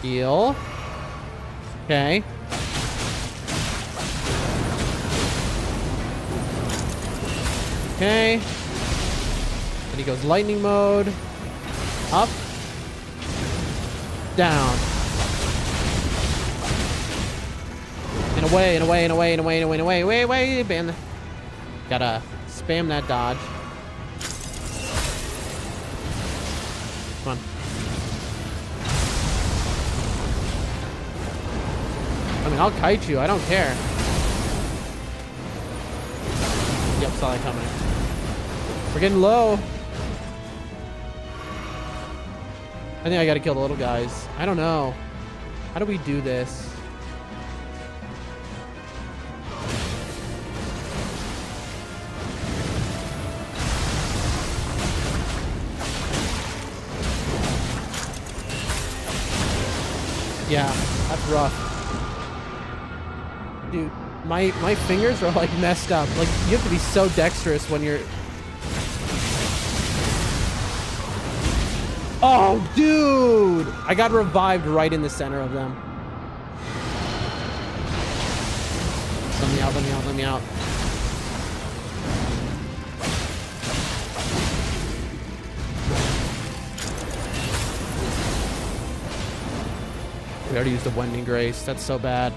Heal. Okay. Okay. And he goes lightning mode. Up. Down. And away, and away, and away, and away, and away, and away, away, away, ban. Gotta spam that dodge. Come on. I mean, I'll kite you. I don't care. Yep, saw that coming. We're getting low. I think I gotta kill the little guys. I don't know. How do we do this? Yeah, that's rough. Dude, my fingers are like messed up. Like, you have to be so dexterous when you're... Oh, dude! I got revived right in the center of them. Let me out, let me out, let me out. We already used the Wending Grace. That's so bad.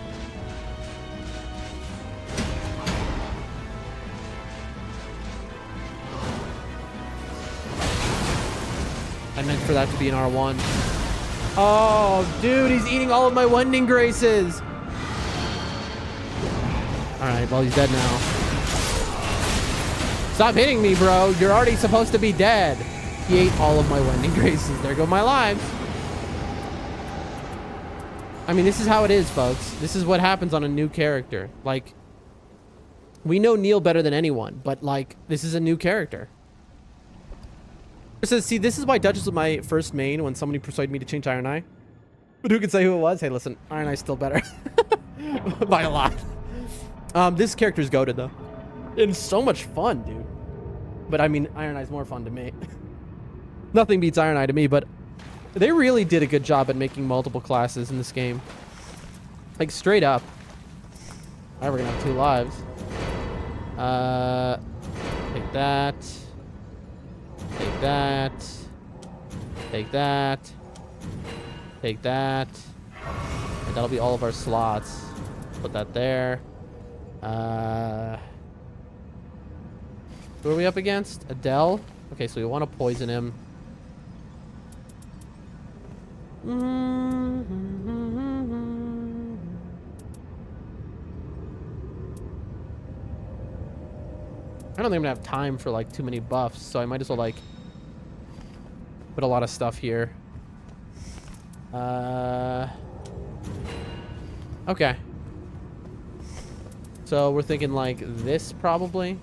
I meant for that to be an R1. Oh, dude, he's eating all of my Wending Graces. All right, well, he's dead now. Stop hitting me, bro. You're already supposed to be dead. He ate all of my Wending Graces. There go my lives. I mean, this is how it is, folks. This is what happens on a new character. Like, we know Neil better than anyone, but, like, this is a new character. It says, see, this is why Duchess was my first main when somebody persuaded me to change Iron Eye. But who can say who it was? Hey, listen, Iron Eye's still better. By a lot. This character's goated, though. It's so much fun, dude. But, I mean, Iron Eye's more fun to me. Nothing beats Iron Eye to me, but... They really did a good job at making multiple classes in this game. Like, straight up. Alright, we're gonna have 2 lives. Take that. Take that. Take that. Take that. And that'll be all of our slots. Put that there. Who are we up against? Adele? Okay, so we want to poison him. I don't think I'm gonna have time for like too many buffs, so I might as well like put a lot of stuff here. Okay. So we're thinking like this probably.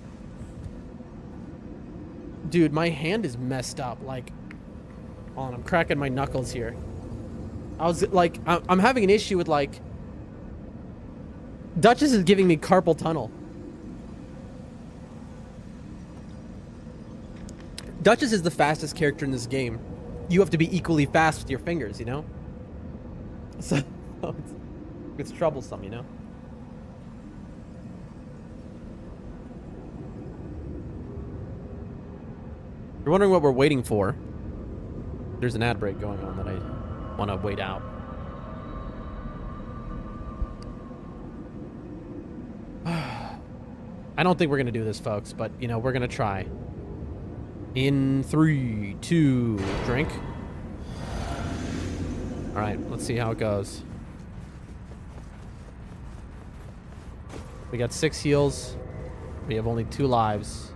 Dude, my hand is messed up. Like, hold on, I'm cracking my knuckles here. I was like, I'm having an issue with like, Duchess is giving me carpal tunnel. Duchess is the fastest character in this game. You have to be equally fast with your fingers, you know? So it's troublesome, you know? You're wondering what we're waiting for. There's an ad break going on that I want to wait out. I don't think we're going to do this, folks, but, you know, we're going to try. In 3, 2, drink. All right, let's see how it goes. We got 6 heals. We have only 2 lives.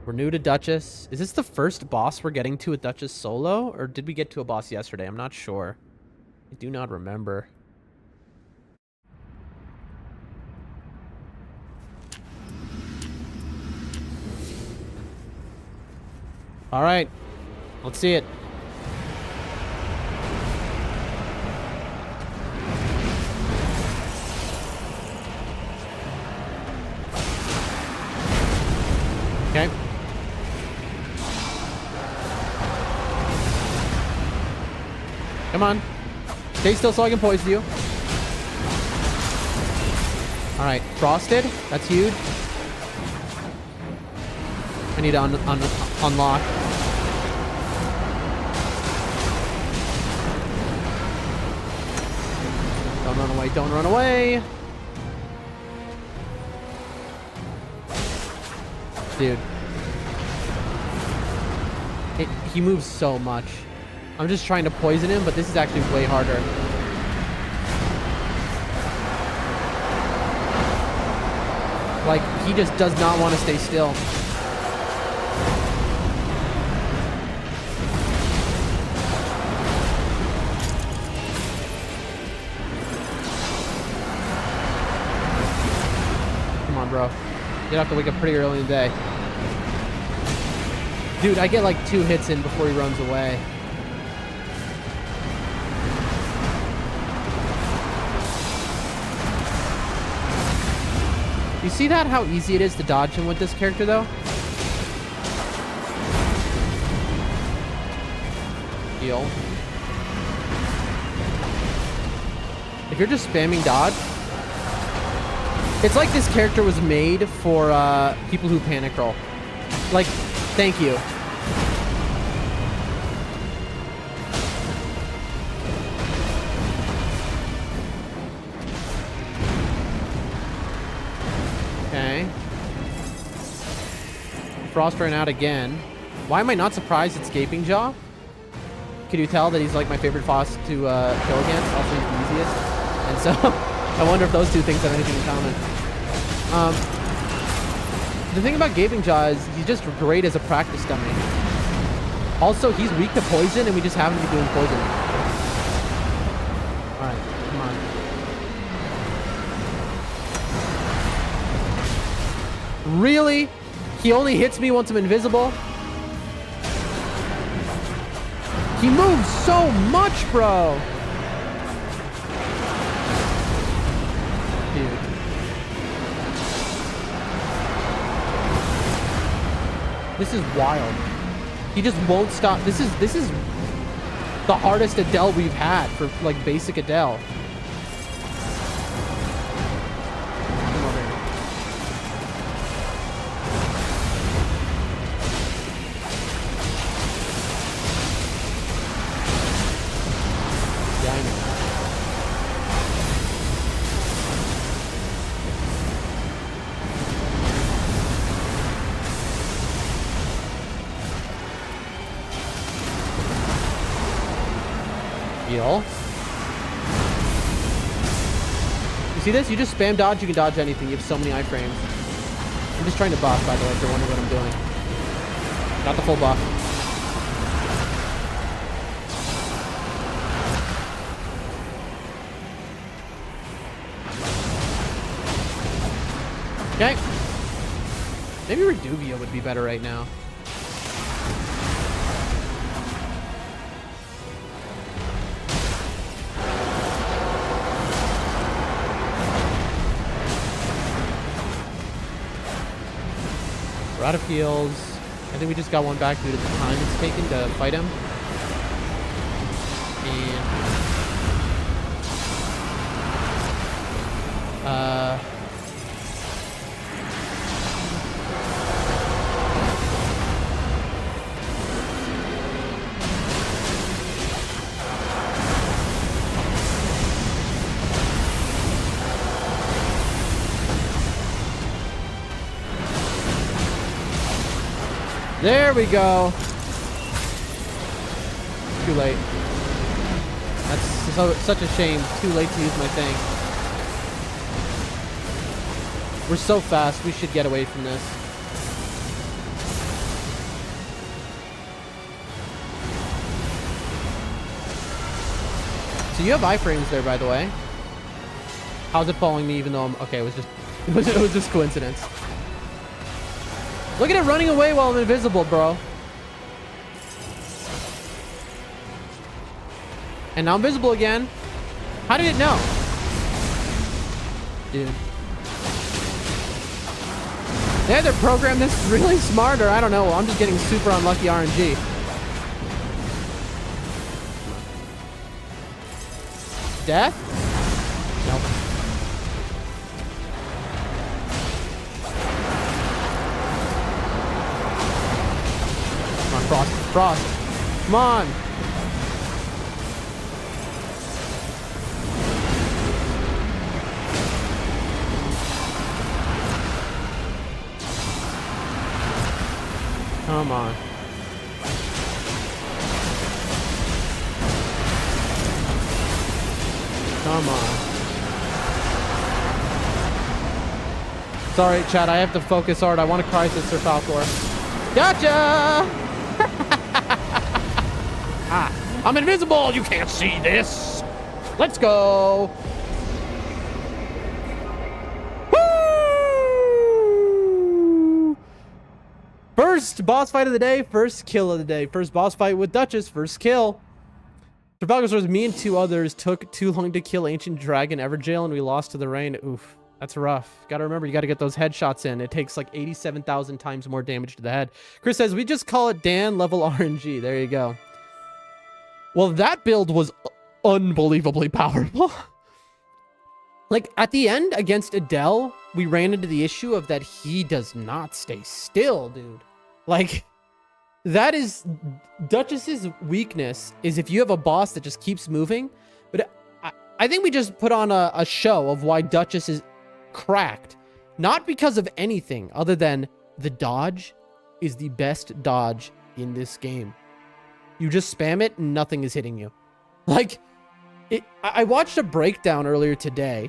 We're new to Duchess. Is this the first boss we're getting to with Duchess solo? Or did we get to a boss yesterday? I'm not sure. I do not remember. All right. Let's see it. Okay. Come on. Stay still so I can poison you. All right, frosted. That's huge. I need to unlock. Don't run away. Don't run away. Dude. He moves so much. I'm just trying to poison him, but this is actually way harder. Like, he just does not want to stay still. Come on, bro. You'd have to wake up pretty early in the day. Dude, I get like 2 hits in before he runs away. You see that? How easy it is to dodge him with this character, though? Heal. If you're just spamming dodge, it's like this character was made for people who panic roll. Like, thank you. Okay. Frost ran out again. Why am I not surprised it's Gaping Jaw? Can you tell that he's like my favorite boss to kill against? Also he's the easiest. And so I wonder if those two things have anything in common. The thing about Gaping Jaw is he's just great as a practice dummy. Also, he's weak to poison, and we just haven't been doing poison. Alright, come on. Really? He only hits me once I'm invisible? He moves so much, bro! Dude. This is wild. He just won't stop. This is the hardest Adele we've had for like basic Adele. Come over here. Yeah, I know. Heal. You see this? You just spam dodge, you can dodge anything. You have so many iframes. I'm just trying to buff, by the way, if you're wondering what I'm doing. Got the full buff. Okay. Maybe Reduvia would be better right now. We're out of heals. I think we just got one back due to the time it's taken to fight him. And there we go. Too late. That's such a shame. Too late to use my thing. We're so fast. We should get away from this. So you have iframes there, by the way. How's it following me even though I'm... Okay, it was just coincidence. Look at it running away while I'm invisible, bro. And now I'm visible again. How did it know? Dude. They either programmed this really smart or I don't know. I'm just getting super unlucky RNG. Death? Nope. Come on, Frost. Frost. Come on. Come on. Come on. Sorry, chat. I have to focus hard. I want to crisis Sir Falcor. Gotcha! Ah, I'm invisible. You can't see this. Let's go. Woo! First boss fight of the day. First kill of the day. First boss fight with Duchess. First kill. Sir Falcor says, me and 2 others took too long to kill Ancient Dragon Everjail and we lost to the rain. Oof. That's rough. Gotta remember, you gotta get those headshots in. It takes like 87,000 times more damage to the head. Chris says, we just call it Dan level RNG. There you go. Well, that build was unbelievably powerful. Like, at the end, against Adele, we ran into the issue of that he does not stay still, dude. Like, that is... Duchess's weakness is if you have a boss that just keeps moving. But I think we just put on a show of why Duchess is cracked. Not because of anything other than the dodge is the best dodge in this game. You just spam it and nothing is hitting you. Like, I watched a breakdown earlier today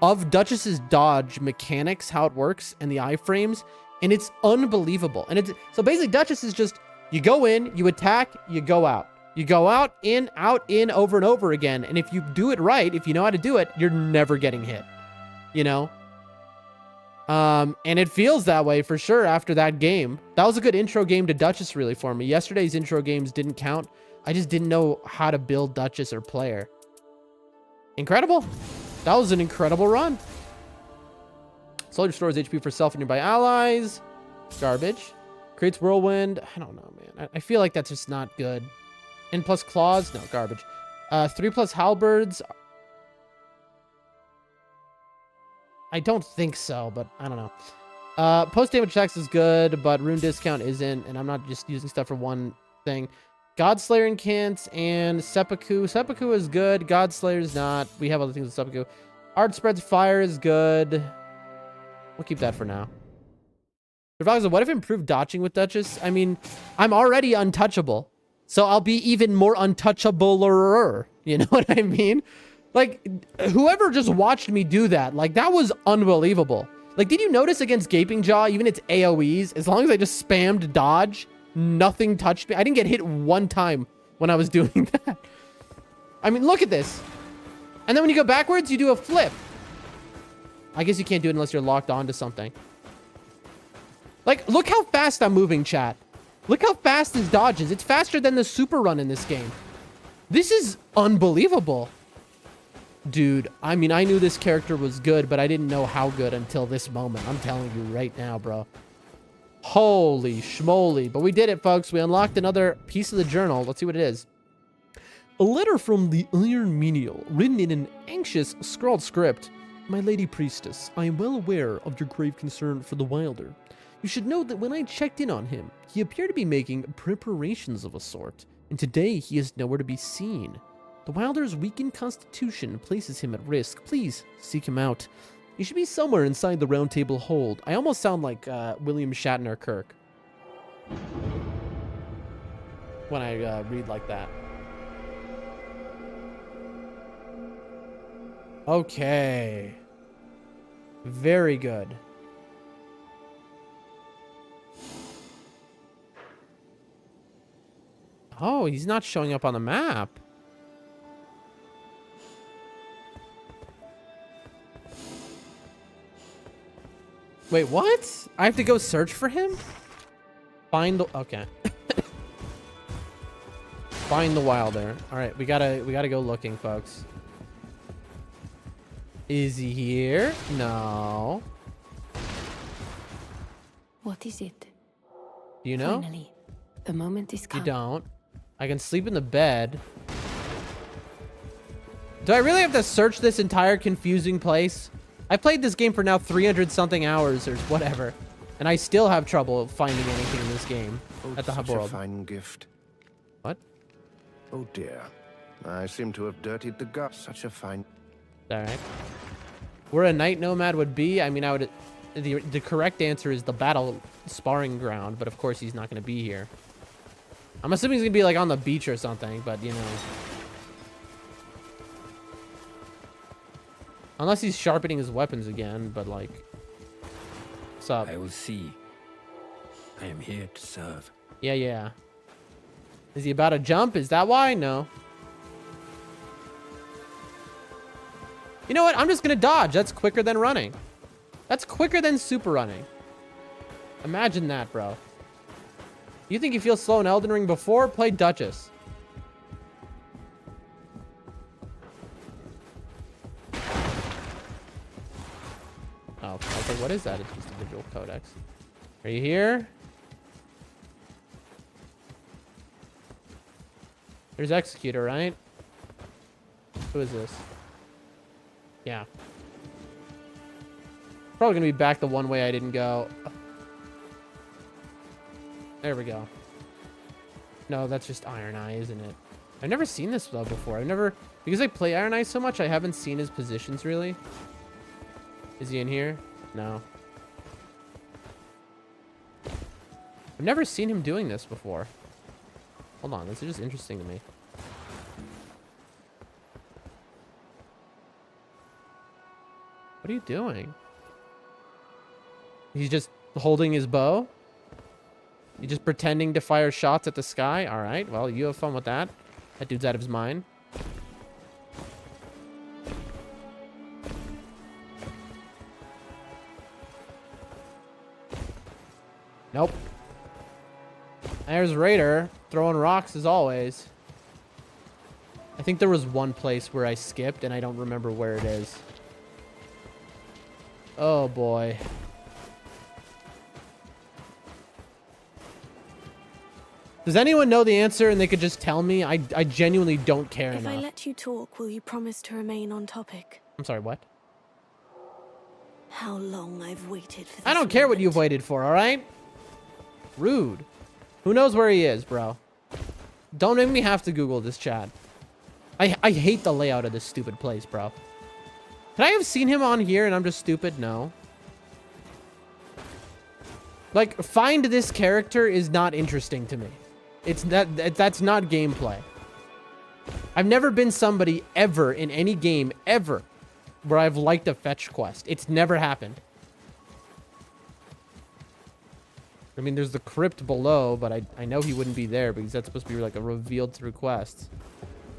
of Duchess's dodge mechanics, how it works, and the iframes, and it's unbelievable. And it's so basically Duchess is just, you go in, you attack, you go out. You go out, in, over and over again. And if you do it right, if you know how to do it, you're never getting hit. You know? And it feels that way for sure after that game. That was a good intro game to Duchess really for me. Yesterday's intro games didn't count. I just didn't know how to build Duchess or player. Incredible. That was an incredible run. Soldier restores HP for self and nearby allies. Garbage. Creates whirlwind. I don't know, man. I feel like that's just not good. N plus claws? No, garbage. 3 plus halberds. I don't think so, but I don't know. Post damage attacks is good, but rune discount isn't, and I'm not just using stuff for one thing. Godslayer incants and seppuku. Seppuku is good. Godslayer is not. We have other things with seppuku. Art spreads fire is good. We'll keep that for now. What if improved dodging with Duchess? I mean, I'm already untouchable. So I'll be even more untouchabler. You know what I mean? Like, whoever just watched me do that, like, that was unbelievable. Like, did you notice against Gaping Jaw, even its AoEs, as long as I just spammed dodge, nothing touched me? I didn't get hit one time when I was doing that. I mean, look at this. And then when you go backwards, you do a flip. I guess you can't do it unless you're locked onto something. Like, look how fast I'm moving, chat. Look how fast this dodge is. It's faster than the super run in this game. This is unbelievable. Dude, I mean, I knew this character was good, but I didn't know how good until this moment. I'm telling you right now, bro. Holy schmoly. But we did it, folks. We unlocked another piece of the journal. Let's see what it is. A letter from the Iron Menial, written in an anxious, scrawled script. My lady priestess, I am well aware of your grave concern for the Wilder. You should know that when I checked in on him, he appeared to be making preparations of a sort, and today he is nowhere to be seen. The Wilder's weakened constitution places him at risk. Please, seek him out. He should be somewhere inside the Round Table hold. I almost sound like William Shatner Kirk when I read like that. Okay. Very good. Oh, he's not showing up on the map. Wait, what? I have to go search for him? Find the... Okay. Find the Wilder. All right, we gotta go looking, folks. Is he here? No.
What is it?
Do you know?
Finally, the moment is come.
You don't. I can sleep in the bed. Do I really have to search this entire confusing place? I played this game for now 300 something hours or whatever. And I still have trouble finding anything in this game
Oh,
at the hub
such a
world.
fine gift.
What?
Oh dear. I seem to have dirtied the gut. Such a fine...
Alright. Where a night nomad would be, I mean, I would... The correct answer is the battle sparring ground, but of course he's not going to be here. I'm assuming he's going to be like on the beach or something, but you know. Unless he's sharpening his weapons again, but like... What's up?
I will see. I am here to serve.
Yeah, yeah. Is he about to jump? Is that why? No. You know what? I'm just going to dodge. That's quicker than running. That's quicker than super running. Imagine that, bro. You think you feel slow in Elden Ring before? Play Duchess. Oh, I was like, what is that? It's just a visual codex. Are you here? There's Executor, right? Who is this? Yeah. Probably gonna be back the one way I didn't go. There we go. No, that's just Iron Eye, isn't it? I've never seen this though before. Because I play Iron Eye so much, I haven't seen his positions really. Is he in here? No. I've never seen him doing this before. Hold on, this is just interesting to me. What are you doing? He's just holding his bow? He's just pretending to fire shots at the sky? Alright, well, you have fun with that. That dude's out of his mind. Nope. There's Raider, throwing rocks as always. I think there was one place where I skipped, and I don't remember where it is. Oh, boy. Does anyone know the answer and they could just tell me? I genuinely don't care
If
enough.
I let you talk, will you promise to remain on topic?
I'm sorry, what?
How long I've waited for this
I don't care what
moment.
you've waited for, all right? Rude. Who knows where he is, bro? Don't make me have to Google this, Chad. I hate the layout of this stupid place, bro. Could I have seen him on here and I'm just stupid? No. Like, find this character is not interesting to me. That's not gameplay. I've never been somebody ever in any game ever where I've liked a fetch quest. It's never happened. I mean, there's the crypt below, but I know he wouldn't be there because that's supposed to be like a revealed through quests.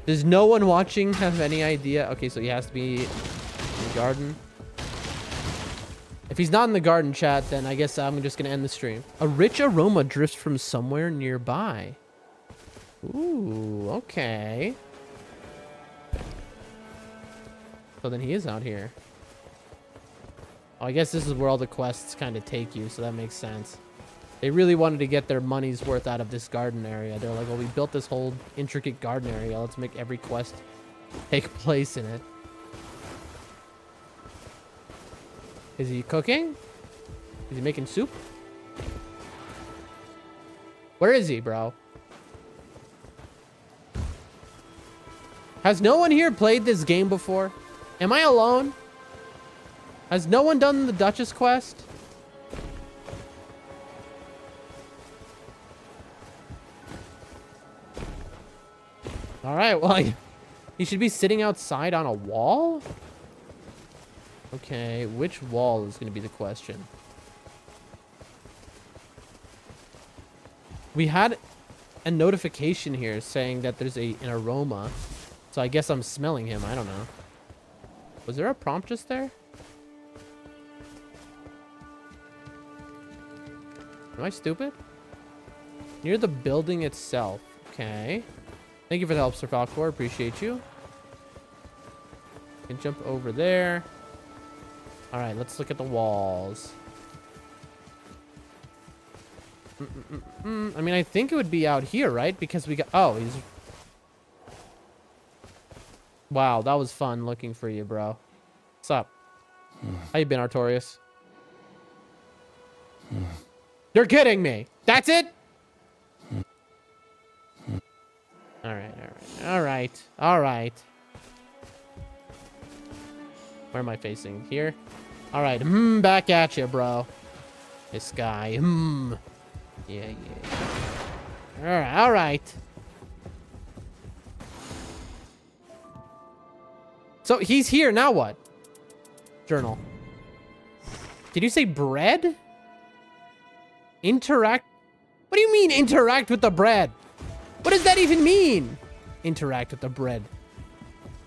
Does no one watching have any idea? Okay, so he has to be in the garden. If he's not in the garden, chat, then I guess I'm just going to end the stream. A rich aroma drifts from somewhere nearby. Ooh, okay. So then he is out here. Oh, I guess this is where all the quests kind of take you, so that makes sense. They really wanted to get their money's worth out of this garden area. They're like, well, we built this whole intricate garden area. Let's make every quest take place in it. Is he cooking? Is he making soup? Where is he, bro? Has no one here played this game before? Am I alone? Has no one done the Duchess quest? All right, well, he should be sitting outside on a wall? Okay, which wall is going to be the question? We had a notification here saying that there's an aroma. So I guess I'm smelling him. I don't know. Was there a prompt just there? Am I stupid? Near the building itself. Okay. Thank you for the help, Sir Falcor. Appreciate you. Can jump over there. All right, let's look at the walls. I mean, I think it would be out here, right? Because we got... Oh, he's... Wow, that was fun looking for you, bro. What's up? How you been, Artorias? You're kidding me. That's it? All right. Where am I facing? Here? All right. Back at you, bro. This guy. Yeah. All right. So he's here. Now what? Journal. Did you say bread? Interact? What do you mean interact with the bread? What does that even mean? Interact with the bread.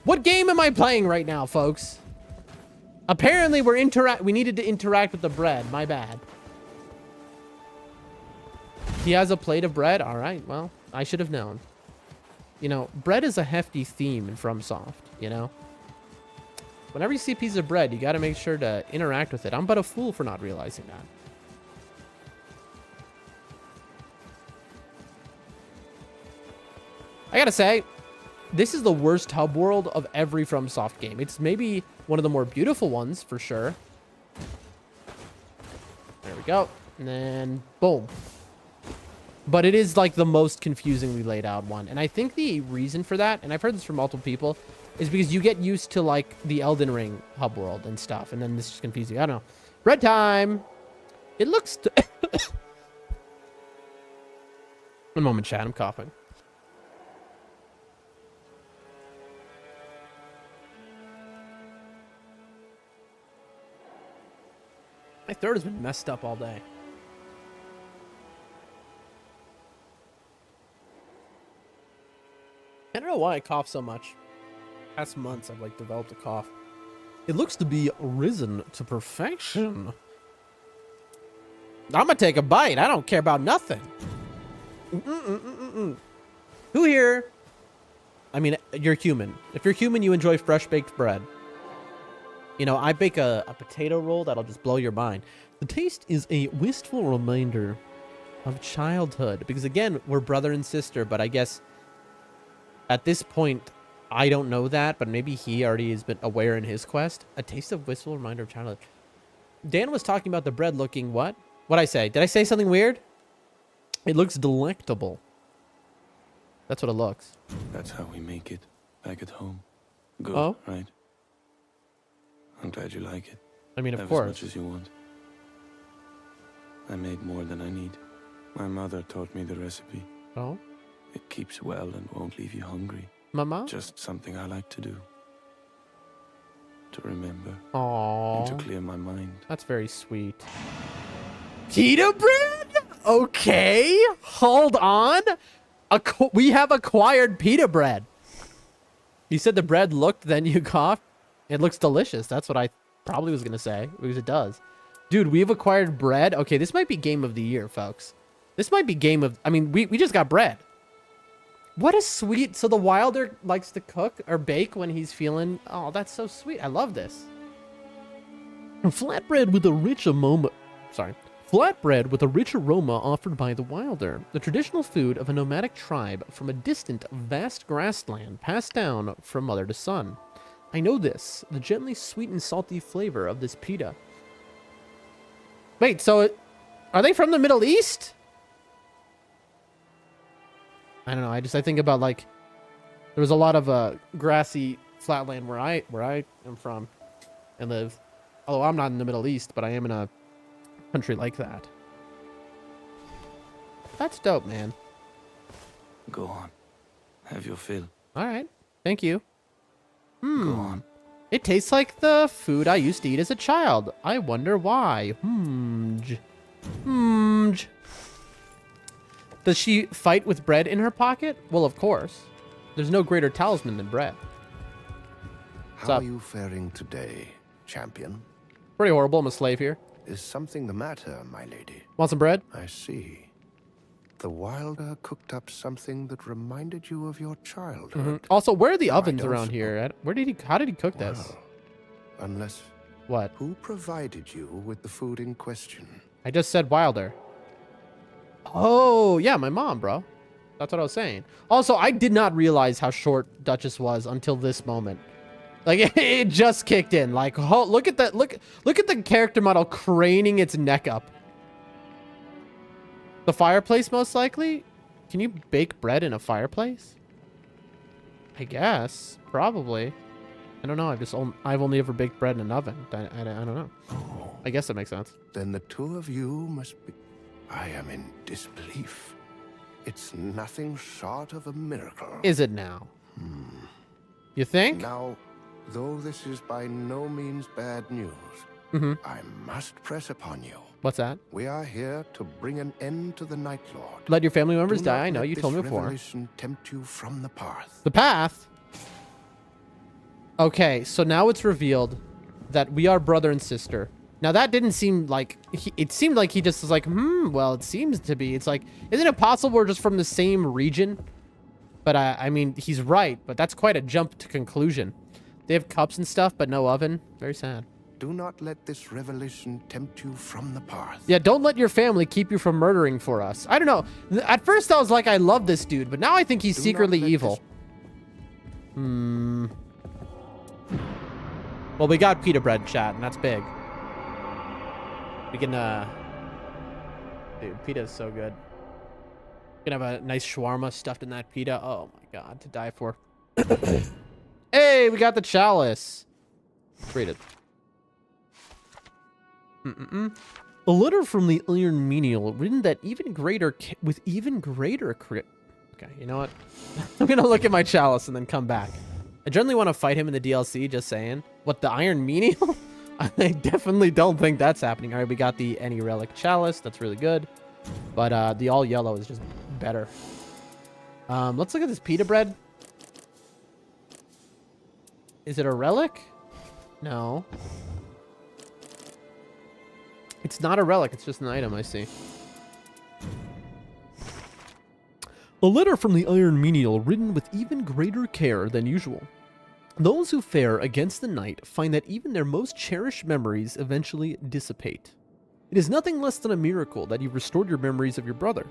What game am I playing right now, folks? Apparently we needed to interact with the bread. My bad. He has a plate of bread. All right. Well, I should have known. You know, bread is a hefty theme in FromSoft, you know? Whenever you see a piece of bread, you got to make sure to interact with it. I'm but a fool for not realizing that. I gotta say, this is the worst hub world of every FromSoft game. It's maybe one of the more beautiful ones, for sure. There we go. And then, boom. But it is, like, the most confusingly laid out one. And I think the reason for that, and I've heard this from multiple people, is because you get used to, like, the Elden Ring hub world and stuff. And then this just confuses you. I don't know. Bread time! It looks... One moment, chat. I'm coughing. My throat has been messed up all day. I don't know why I cough so much. Past months, I've like developed a cough. It looks to be risen to perfection. I'm gonna take a bite. I don't care about nothing. Who here? I mean, you're human. If you're human, you enjoy fresh baked bread. You know, I bake a potato roll that'll just blow your mind. The taste is a wistful reminder of childhood. Because again, we're brother and sister, but I guess at this point, I don't know that, but maybe he already has been aware in his quest. A taste of wistful reminder of childhood. Dan was talking about the bread looking what? What'd I say? Did I say something weird? It looks delectable. That's what it looks.
That's how we make it back at home. Good,
Oh?
right? I'm glad you like it.
I mean, of
Have
course.
as much as you want. I made more than I need. My mother taught me the recipe.
Oh?
It keeps well and won't leave you hungry.
Mama?
Just something I like to do. To remember.
Aww.
And to clear my mind.
That's very sweet. Pita bread? Okay. Hold on. We have acquired pita bread. You said the bread looked, then you coughed. It looks delicious. That's what I probably was going to say, because it does. Dude, we've acquired bread. Okay, this might be game of the year, folks. This might be game of... I mean, we just got bread. What a sweet... So the Wilder likes to cook or bake when he's feeling... Oh, that's so sweet. I love this. Flatbread with a rich aroma... Sorry. Flatbread with a rich aroma offered by the Wilder. The traditional food of a nomadic tribe from a distant, vast grassland passed down from mother to son. I know this, the gently sweet and salty flavor of this pita. Wait, so are they from the Middle East? I don't know. I think about like there was a lot of grassy flatland where I am from and live. Although I'm not in the Middle East, but I am in a country like that. That's dope, man.
Go on. Have your fill.
All right. Thank you.
Go on.
It tastes like the food I used to eat as a child. I wonder why. Does she fight with bread in her pocket? Well, of course. There's no greater talisman than bread.
How are you faring today, champion?
Pretty horrible. I'm a slave here.
Is something the matter, my lady?
Want some bread?
I see. The Wilder cooked up something that reminded you of your childhood.
Also, where are the ovens
don't
around here? How did he cook this?
Well, unless...
What?
Who provided you with the food in question?
I just said Wilder. Oh, yeah, my mom, bro. That's what I was saying. Also, I did not realize how short Duchess was until this moment. Like, it just kicked in. Like, oh, look at that. Look at the character model craning its neck up. The fireplace, most likely? Can you bake bread in a fireplace? I guess. Probably. I don't know. I've only ever baked bread in an oven. I don't know. I guess that makes sense.
Then the two of you must be... I am in disbelief. It's nothing short of a miracle.
Is it now? You think?
Now, though this is by no means bad news, I must press upon you.
What's that?
We are here to bring an end to the Night Lord.
Let your family members
Do not
die. I know.
let
You told me
this
before.
revelation tempt you from the path.
The path? Okay, so now it's revealed that we are brother and sister. Now that didn't seem like... It seemed like he just was like, well, it seems to be. It's like, isn't it possible we're just from the same region? But I mean, he's right, but that's quite a jump to conclusion. They have cups and stuff, but no oven. Very sad.
Do not let this revelation tempt you from the path.
Yeah, don't let your family keep you from murdering for us. I don't know. At first I was like, I love this dude, but now I think he's
Do
secretly
not let
evil. Well, we got pita bread, chat, and that's big. We can, dude, pita is so good. We can have a nice shawarma stuffed in that pita. Oh my god, to die for. Hey, we got the chalice. Let's read it. A letter from the Iron Menial, written that with even greater Okay, you know what? I'm gonna look at my chalice and then come back. I generally want to fight him in the DLC, just saying. What, the Iron Menial? I definitely don't think that's happening. All right, we got the Any Relic Chalice. That's really good. But the all yellow is just better. Let's look at this pita bread. Is it a relic? No. It's not a relic. It's just an item, I see. A letter from the Iron Menial, written with even greater care than usual. Those who fare against the night find that even their most cherished memories eventually dissipate. It is nothing less than a miracle that you've restored your memories of your brother.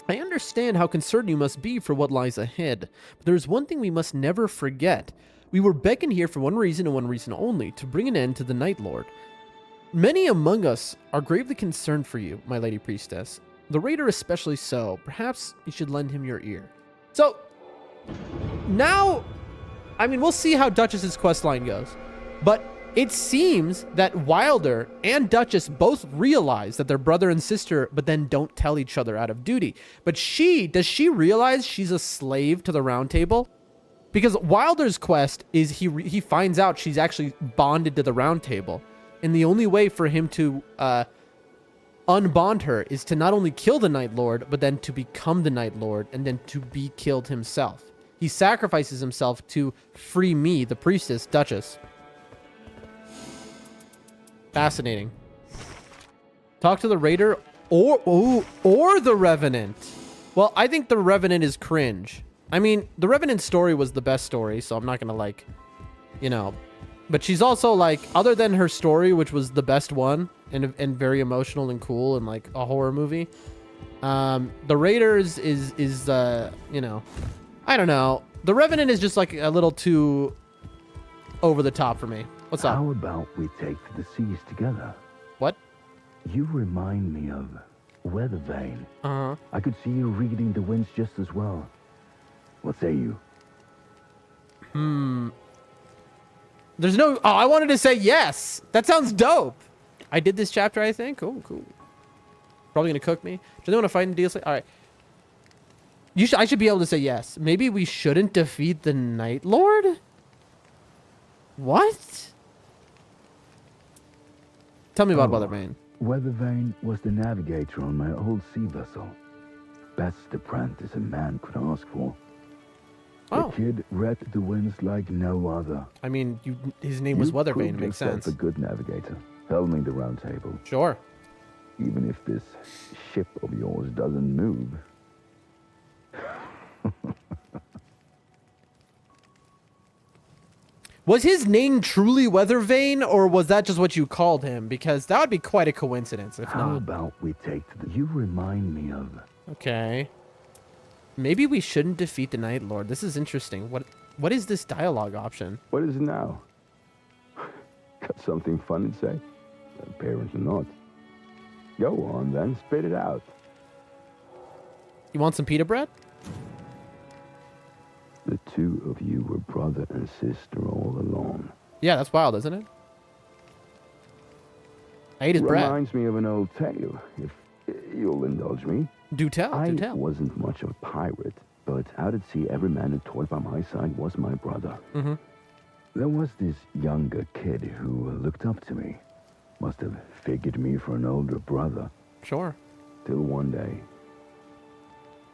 I understand how concerned you must be for what lies ahead, but there is one thing we must never forget. We were beckoned here for one reason and one reason only, to bring an end to the Night Lord. Many among us are gravely concerned for you, my lady priestess. The raider especially so. Perhaps you should lend him your ear. So, now, I mean, we'll see how Duchess's questline goes. But it seems that Wilder and Duchess both realize that they're brother and sister, but then don't tell each other out of duty. But does she realize she's a slave to the Round Table? Because Wilder's quest is he finds out she's actually bonded to the Round Table. And the only way for him to unbond her is to not only kill the Night Lord, but then to become the Night Lord and then to be killed himself. He sacrifices himself to free me, the priestess, Duchess. Fascinating. Talk to the Raider or the Revenant. Well, I think the Revenant is cringe. I mean, the Revenant story was the best story, so I'm not gonna like, you know. But she's also like, other than her story, which was the best one and very emotional and cool and like a horror movie, the Raiders is you know, I don't know. The Revenant is just like a little too over the top for me. What's up?
How about we take to the seas together?
What?
You remind me of Weathervane.
Uh-huh.
I could see you reading the winds just as well. What say you?
There's no... Oh, I wanted to say yes. That sounds dope. I did this chapter, I think. Oh, cool. Probably going to cook me. Do they want to fight in DLC? All right. I should be able to say yes. Maybe we shouldn't defeat the Night Lord? What? Tell me about Weathervane.
Weathervane was the navigator on my old sea vessel. Best apprentice a man could ask for.
Oh.
The kid read the winds like no other.
I mean, his name was Weathervane. It makes sense.
A good navigator, helming the Round Table.
Sure.
Even if this ship of yours doesn't move.
Was his name truly Weathervane, or was that just what you called him? Because that would be quite a coincidence, if
How
not.
about we take you remind me of...
Okay. Maybe we shouldn't defeat the Night Lord. This is interesting. What is this dialogue option?
What is it now? Got something funny to say? Apparently not. Go on then, spit it out.
You want some pita bread?
The two of you were brother and sister all along.
Yeah, that's wild, isn't it? I ate his bread.
Reminds me of an old tale, if you'll indulge me.
Do tell,
I
do tell.
wasn't much of a pirate, but out at sea, every man who toiled by my side was my brother.
Mm-hmm.
There was this younger kid who looked up to me. Must have figured me for an older brother.
Sure.
Till one day,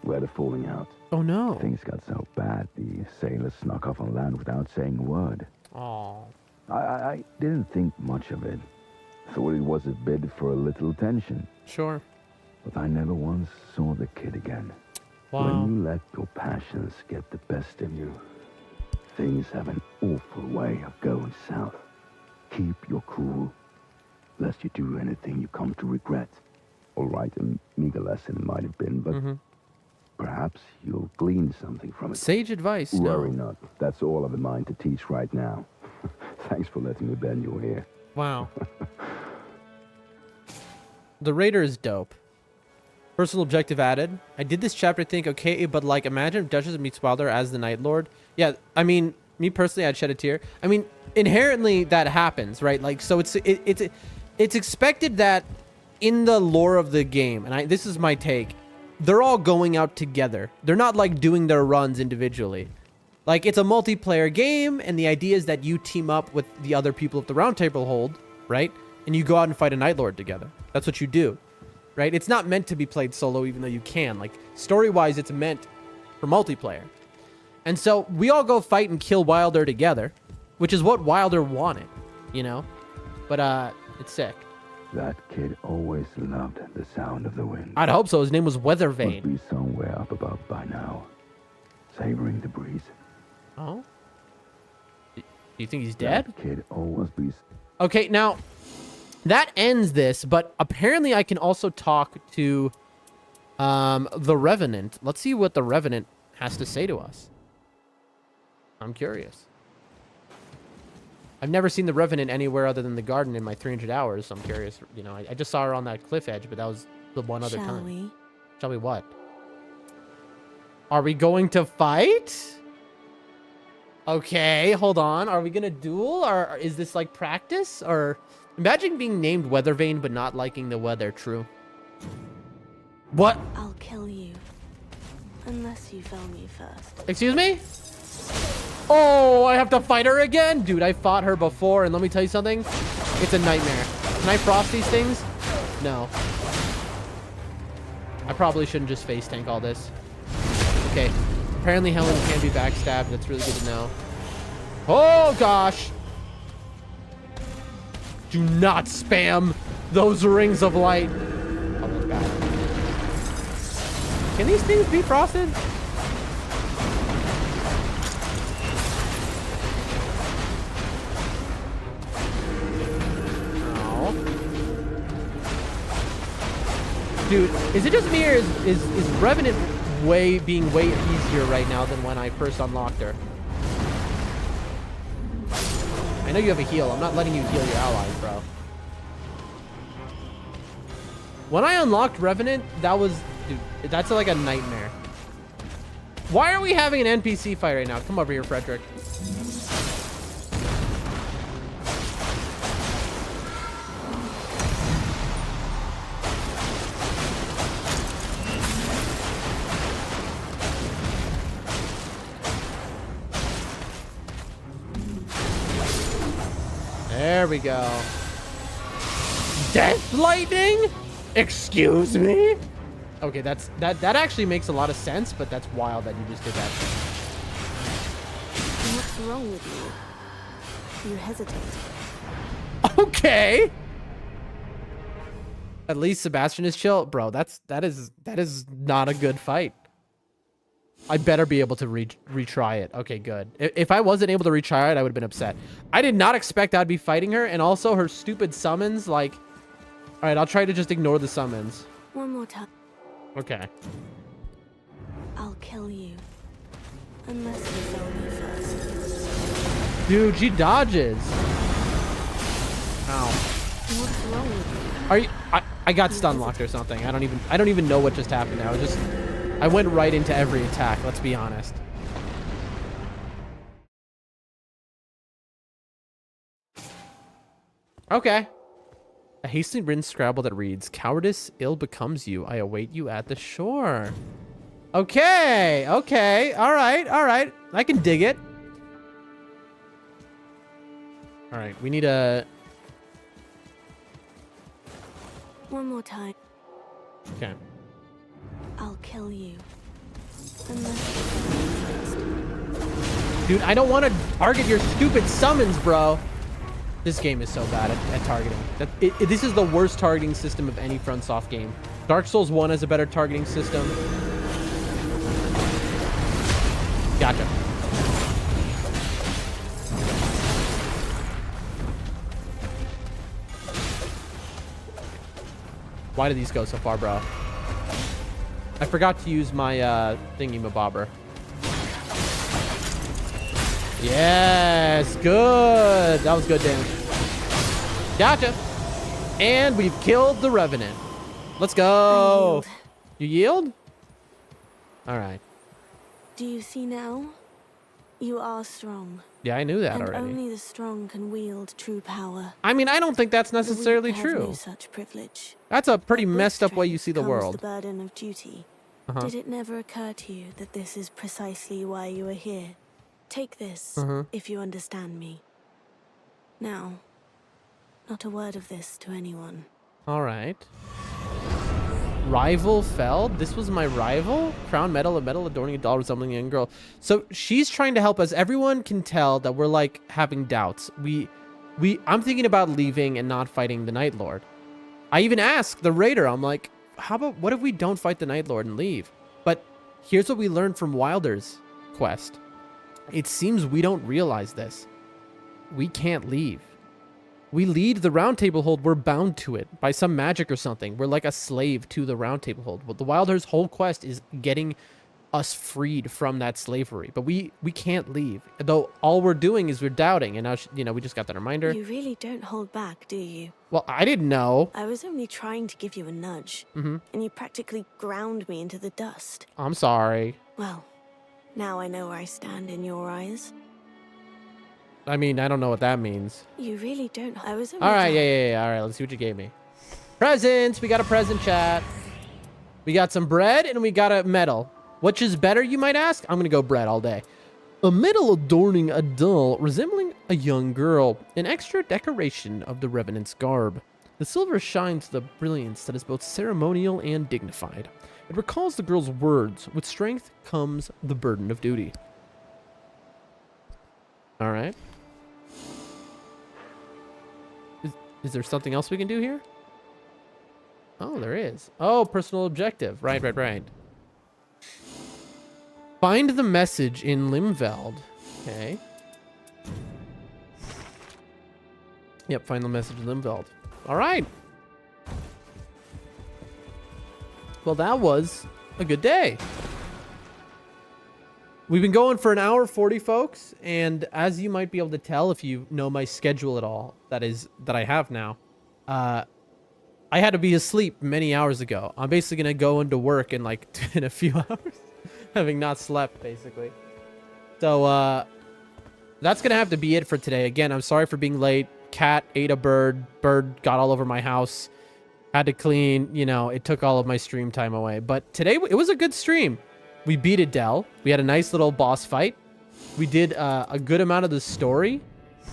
we had a falling out.
Oh, no.
Things got so bad, the sailors snuck off on land without saying a word.
Oh.
I didn't think much of it. Thought it was a bid for a little attention.
Sure.
But I never once saw the kid again.
Wow.
When you let your passions get the best of you, things have an awful way of going south. Keep your cool, lest you do anything you come to regret. All right, a meager lesson it might have been, but perhaps you'll glean something from it.
Sage advice.
Worry
No.
not. That's all I've in mind to teach right now. Thanks for letting me bend your ear.
Wow. The Raider is dope. Personal objective added. I did this chapter think, okay, but like imagine if Duchess meets Wilder as the Night Lord. Yeah, I mean, me personally, I'd shed a tear. I mean, inherently that happens, right? Like, so it's expected that in the lore of the game, and this is my take, they're all going out together. They're not like doing their runs individually. Like, it's a multiplayer game, and the idea is that you team up with the other people at the round table hold, right? And you go out and fight a Night Lord together. That's what you do, right? It's not meant to be played solo, even though you can. Like, story-wise, it's meant for multiplayer. And so we all go fight and kill Wilder together, which is what Wilder wanted, you know? But, it's sick.
That kid always loved the sound of the wind.
I'd hope so. His name was
Must
Weathervane.
be somewhere up above by now, savoring the breeze.
Oh? Do you think he's dead?
That kid always be.
Okay, now, that ends this, but apparently I can also talk to the Revenant. Let's see what the Revenant has to say to us. I'm curious. I've never seen the Revenant anywhere other than the garden in my 300 hours, so I'm curious. You know, I just saw her on that cliff edge, but that was the one other
Shall
time.
we?
Shall we what? Are we going to fight? Okay, hold on. Are we gonna duel, or is this like practice? Or imagine being named Weathervane but not liking the weather. True. What?
I'll kill you. Unless you fell me first.
Excuse me? Oh, I have to fight her again? Dude, I fought her before, and let me tell you something. It's a nightmare. Can I frost these things? No. I probably shouldn't just face tank all this. Okay. Apparently Helen can be backstabbed. That's really good to know. Oh, gosh. Do not spam those rings of light. Oh, that's bad. Can these things be frosted? Dude, is it just me, or is Revenant being way easier right now than when I first unlocked her? I know you have a heal. I'm not letting you heal your allies, bro. When I unlocked Revenant, that was... Dude, that's like a nightmare. Why are we having an NPC fight right now? Come over here, Frederick. There we go. Death lightning? Excuse me? Okay, that actually makes a lot of sense, but that's wild that you just did that.
What's wrong with you? You hesitate.
Okay. At least Sebastian is chill, bro. That is not a good fight. I better be able to retry it. Okay, good. If I wasn't able to retry it, I would have been upset. I did not expect I'd be fighting her, and also her stupid summons, like... Alright, I'll try to just ignore the summons.
One more time.
Okay.
I'll kill you. Unless you fell me first.
Dude, she dodges. Ow.
What's wrong with you?
Are you... I got stun locked or something. I don't even know what just happened now. It just... I went right into every attack, let's be honest. Okay. A hastily written Scrabble that reads, "Cowardice ill becomes you. I await you at the shore." Okay. Okay. All right. All right. I can dig it. All right. We need a...
One more time.
Okay.
I'll kill you. Unless you
Dude, I don't want to target your stupid summons, bro. This game is so bad at targeting. This is the worst targeting system of any FromSoft game. Dark Souls 1 has a better targeting system. Gotcha. Why did these go so far, bro? I forgot to use my thingy-mabobber. Yes, good. That was good damage. Gotcha. And we've killed the Revenant. Let's go.
yield.
You yield? All right.
Do you see now? You are strong.
Yeah, I knew that
And
already.
only the strong can wield true power.
I mean, I don't think that's
The weak
necessarily
have
true.
no such privilege.
That's a pretty
But with
messed up way you
strength
see the
comes
world.
The burden of duty.
Uh-huh.
Did it never occur to you that this is precisely why you are here? Take this, if you understand me. Now, not a word of this to anyone.
All right. Rival felled? This was my rival? Crown medal, a medal adorning a doll resembling a young girl. So she's trying to help us. Everyone can tell that we're like having doubts. I'm thinking about leaving and not fighting the Night Lord. I even asked the raider, I'm like, what if we don't fight the Night Lord and leave? But here's what we learned from Wilder's quest. It seems we don't realize this. We can't leave. We lead the Round Table Hold. We're bound to it by some magic or something. We're like a slave to the Round Table Hold. But the Wilder's whole quest is getting us freed from that slavery. But we can't leave. Though all we're doing is we're doubting. And now, we just got that reminder.
You really don't hold back, do you?
Well, I didn't know.
I was only trying to give you a nudge, and you practically ground me into the dust.
I'm sorry.
Well, now I know where I stand in your eyes.
I mean, I don't know what that means.
You really don't. I was only
All right,
trying-
yeah. All right, let's see what you gave me. Presents. We got a present, chat. We got some bread and we got a medal. Which is better, you might ask? I'm going to go bread all day. A medal adorning a doll resembling a young girl. An extra decoration of the Revenant's garb. The silver shines with a brilliance that is both ceremonial and dignified. It recalls the girl's words. With strength comes the burden of duty. All right. Is there something else we can do here? Oh, there is. Oh, personal objective. Right. Find the message in Limveld. Okay. Yep, find the message in Limveld. All right. Well, that was a good day. We've been going for an hour 40, folks, and as you might be able to tell if you know my schedule at all, that I have now, I had to be asleep many hours ago. I'm basically gonna go into work in a few hours, having not slept basically. So that's gonna have to be it for today. Again, I'm sorry for being late. Cat ate a bird. Bird got all over my house. Had to clean. It took all of my stream time away. But today it was a good stream. We beat Adele. We had a nice little boss fight. We did a good amount of the story.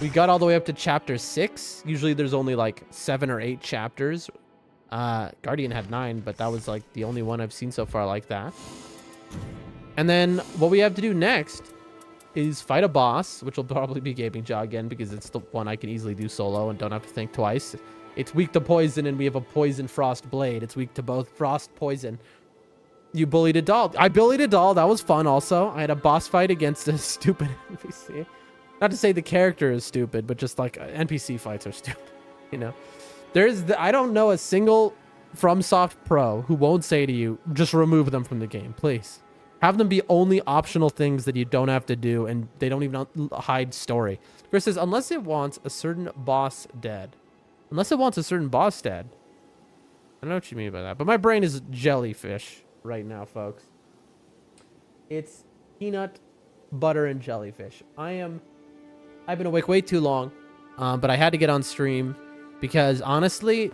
We got all the way up to chapter 6. Usually there's only 7 or 8 chapters. Guardian had 9, but that was the only one I've seen so far like that. And then what we have to do next is fight a boss, which will probably be Gaming Jaw again because it's the one I can easily do solo and don't have to think twice. It's weak to poison and we have a poison frost blade. It's weak to both frost, poison. You bullied a doll. I bullied a doll. That was fun also. I had a boss fight against a stupid NPC. Not to say the character is stupid, but just NPC fights are stupid. I don't know a single FromSoft pro who won't say to you, just remove them from the game, please. Have them be only optional things that you don't have to do and they don't even hide story. Chris says, unless it wants a certain boss dead. Unless it wants a certain boss dead. I don't know what you mean by that, but my brain is jellyfish right now, folks. It's peanut butter and jellyfish. I've been awake way too long, but I had to get on stream because honestly,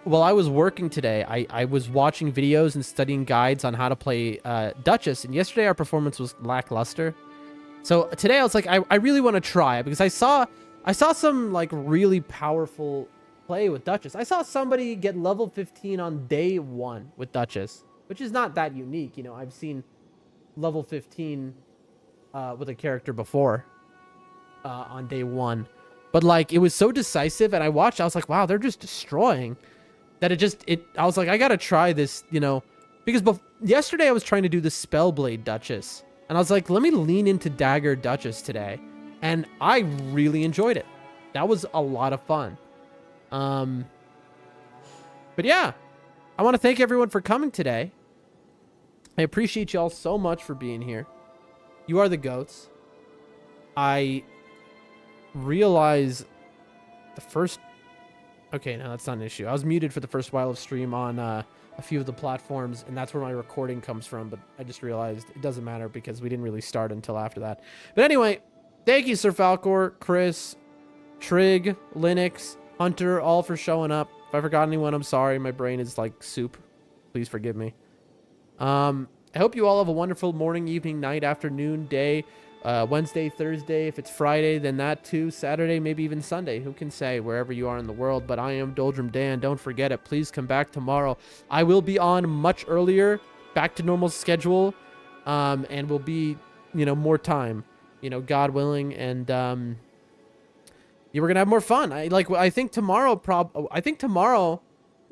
while I was working today, I was watching videos and studying guides on how to play Duchess, and yesterday our performance was lackluster. So today I was like, I really want to try, because I saw some like really powerful play with Duchess. I saw somebody get level 15 on day 1 with Duchess, which is not that unique. You know, I've seen level 15 with a character before on day 1. But like, it was so decisive, and I watched, I was like, wow, they're just destroying. That I was like, I gotta try this, you know, because yesterday I was trying to do the Spellblade Duchess, and I was like, let me lean into Dagger Duchess today, and I really enjoyed it. That was a lot of fun. But yeah, I want to thank everyone for coming today. I appreciate y'all so much for being here. You are the goats. I realize the first... Okay, no, that's not an issue. I was muted for the first while of stream on a few of the platforms, and that's where my recording comes from, but I just realized it doesn't matter because we didn't really start until after that. But anyway, thank you, Sir Falcor, Chris, Trig, Linux, Hunter, all for showing up. If I forgot anyone, I'm sorry. My brain is like soup. Please forgive me. I hope you all have a wonderful morning, evening, night, afternoon, day, Wednesday, Thursday. If it's Friday, then that too. Saturday, maybe even Sunday. Who can say, wherever you are in the world. But I am Doldrum Dan. Don't forget it. Please come back tomorrow. I will be on much earlier, back to normal schedule, and will be, you know, more time, you know, God willing, and yeah, we're gonna have more fun. I think tomorrow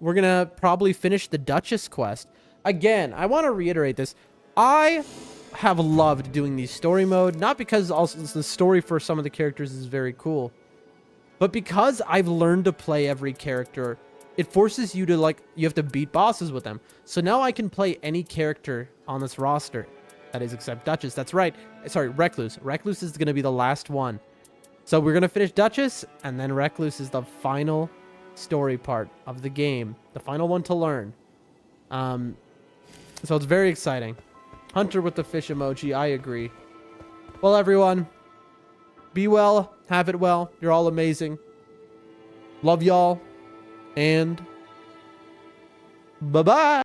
we're gonna probably finish the Duchess quest. Again, I want to reiterate this. I have loved doing these story mode, not because also the story for some of the characters is very cool, but because I've learned to play every character. It forces you to, like, you have to beat bosses with them. So now I can play any character on this roster. That is, except Duchess. That's right. Sorry, Recluse. Recluse is going to be the last one. So we're going to finish Duchess, and then Recluse is the final story part of the game. The final one to learn. So it's very exciting. Hunter with the fish emoji. I agree. Well, everyone, be well. Have it well. You're all amazing. Love y'all. And bye-bye.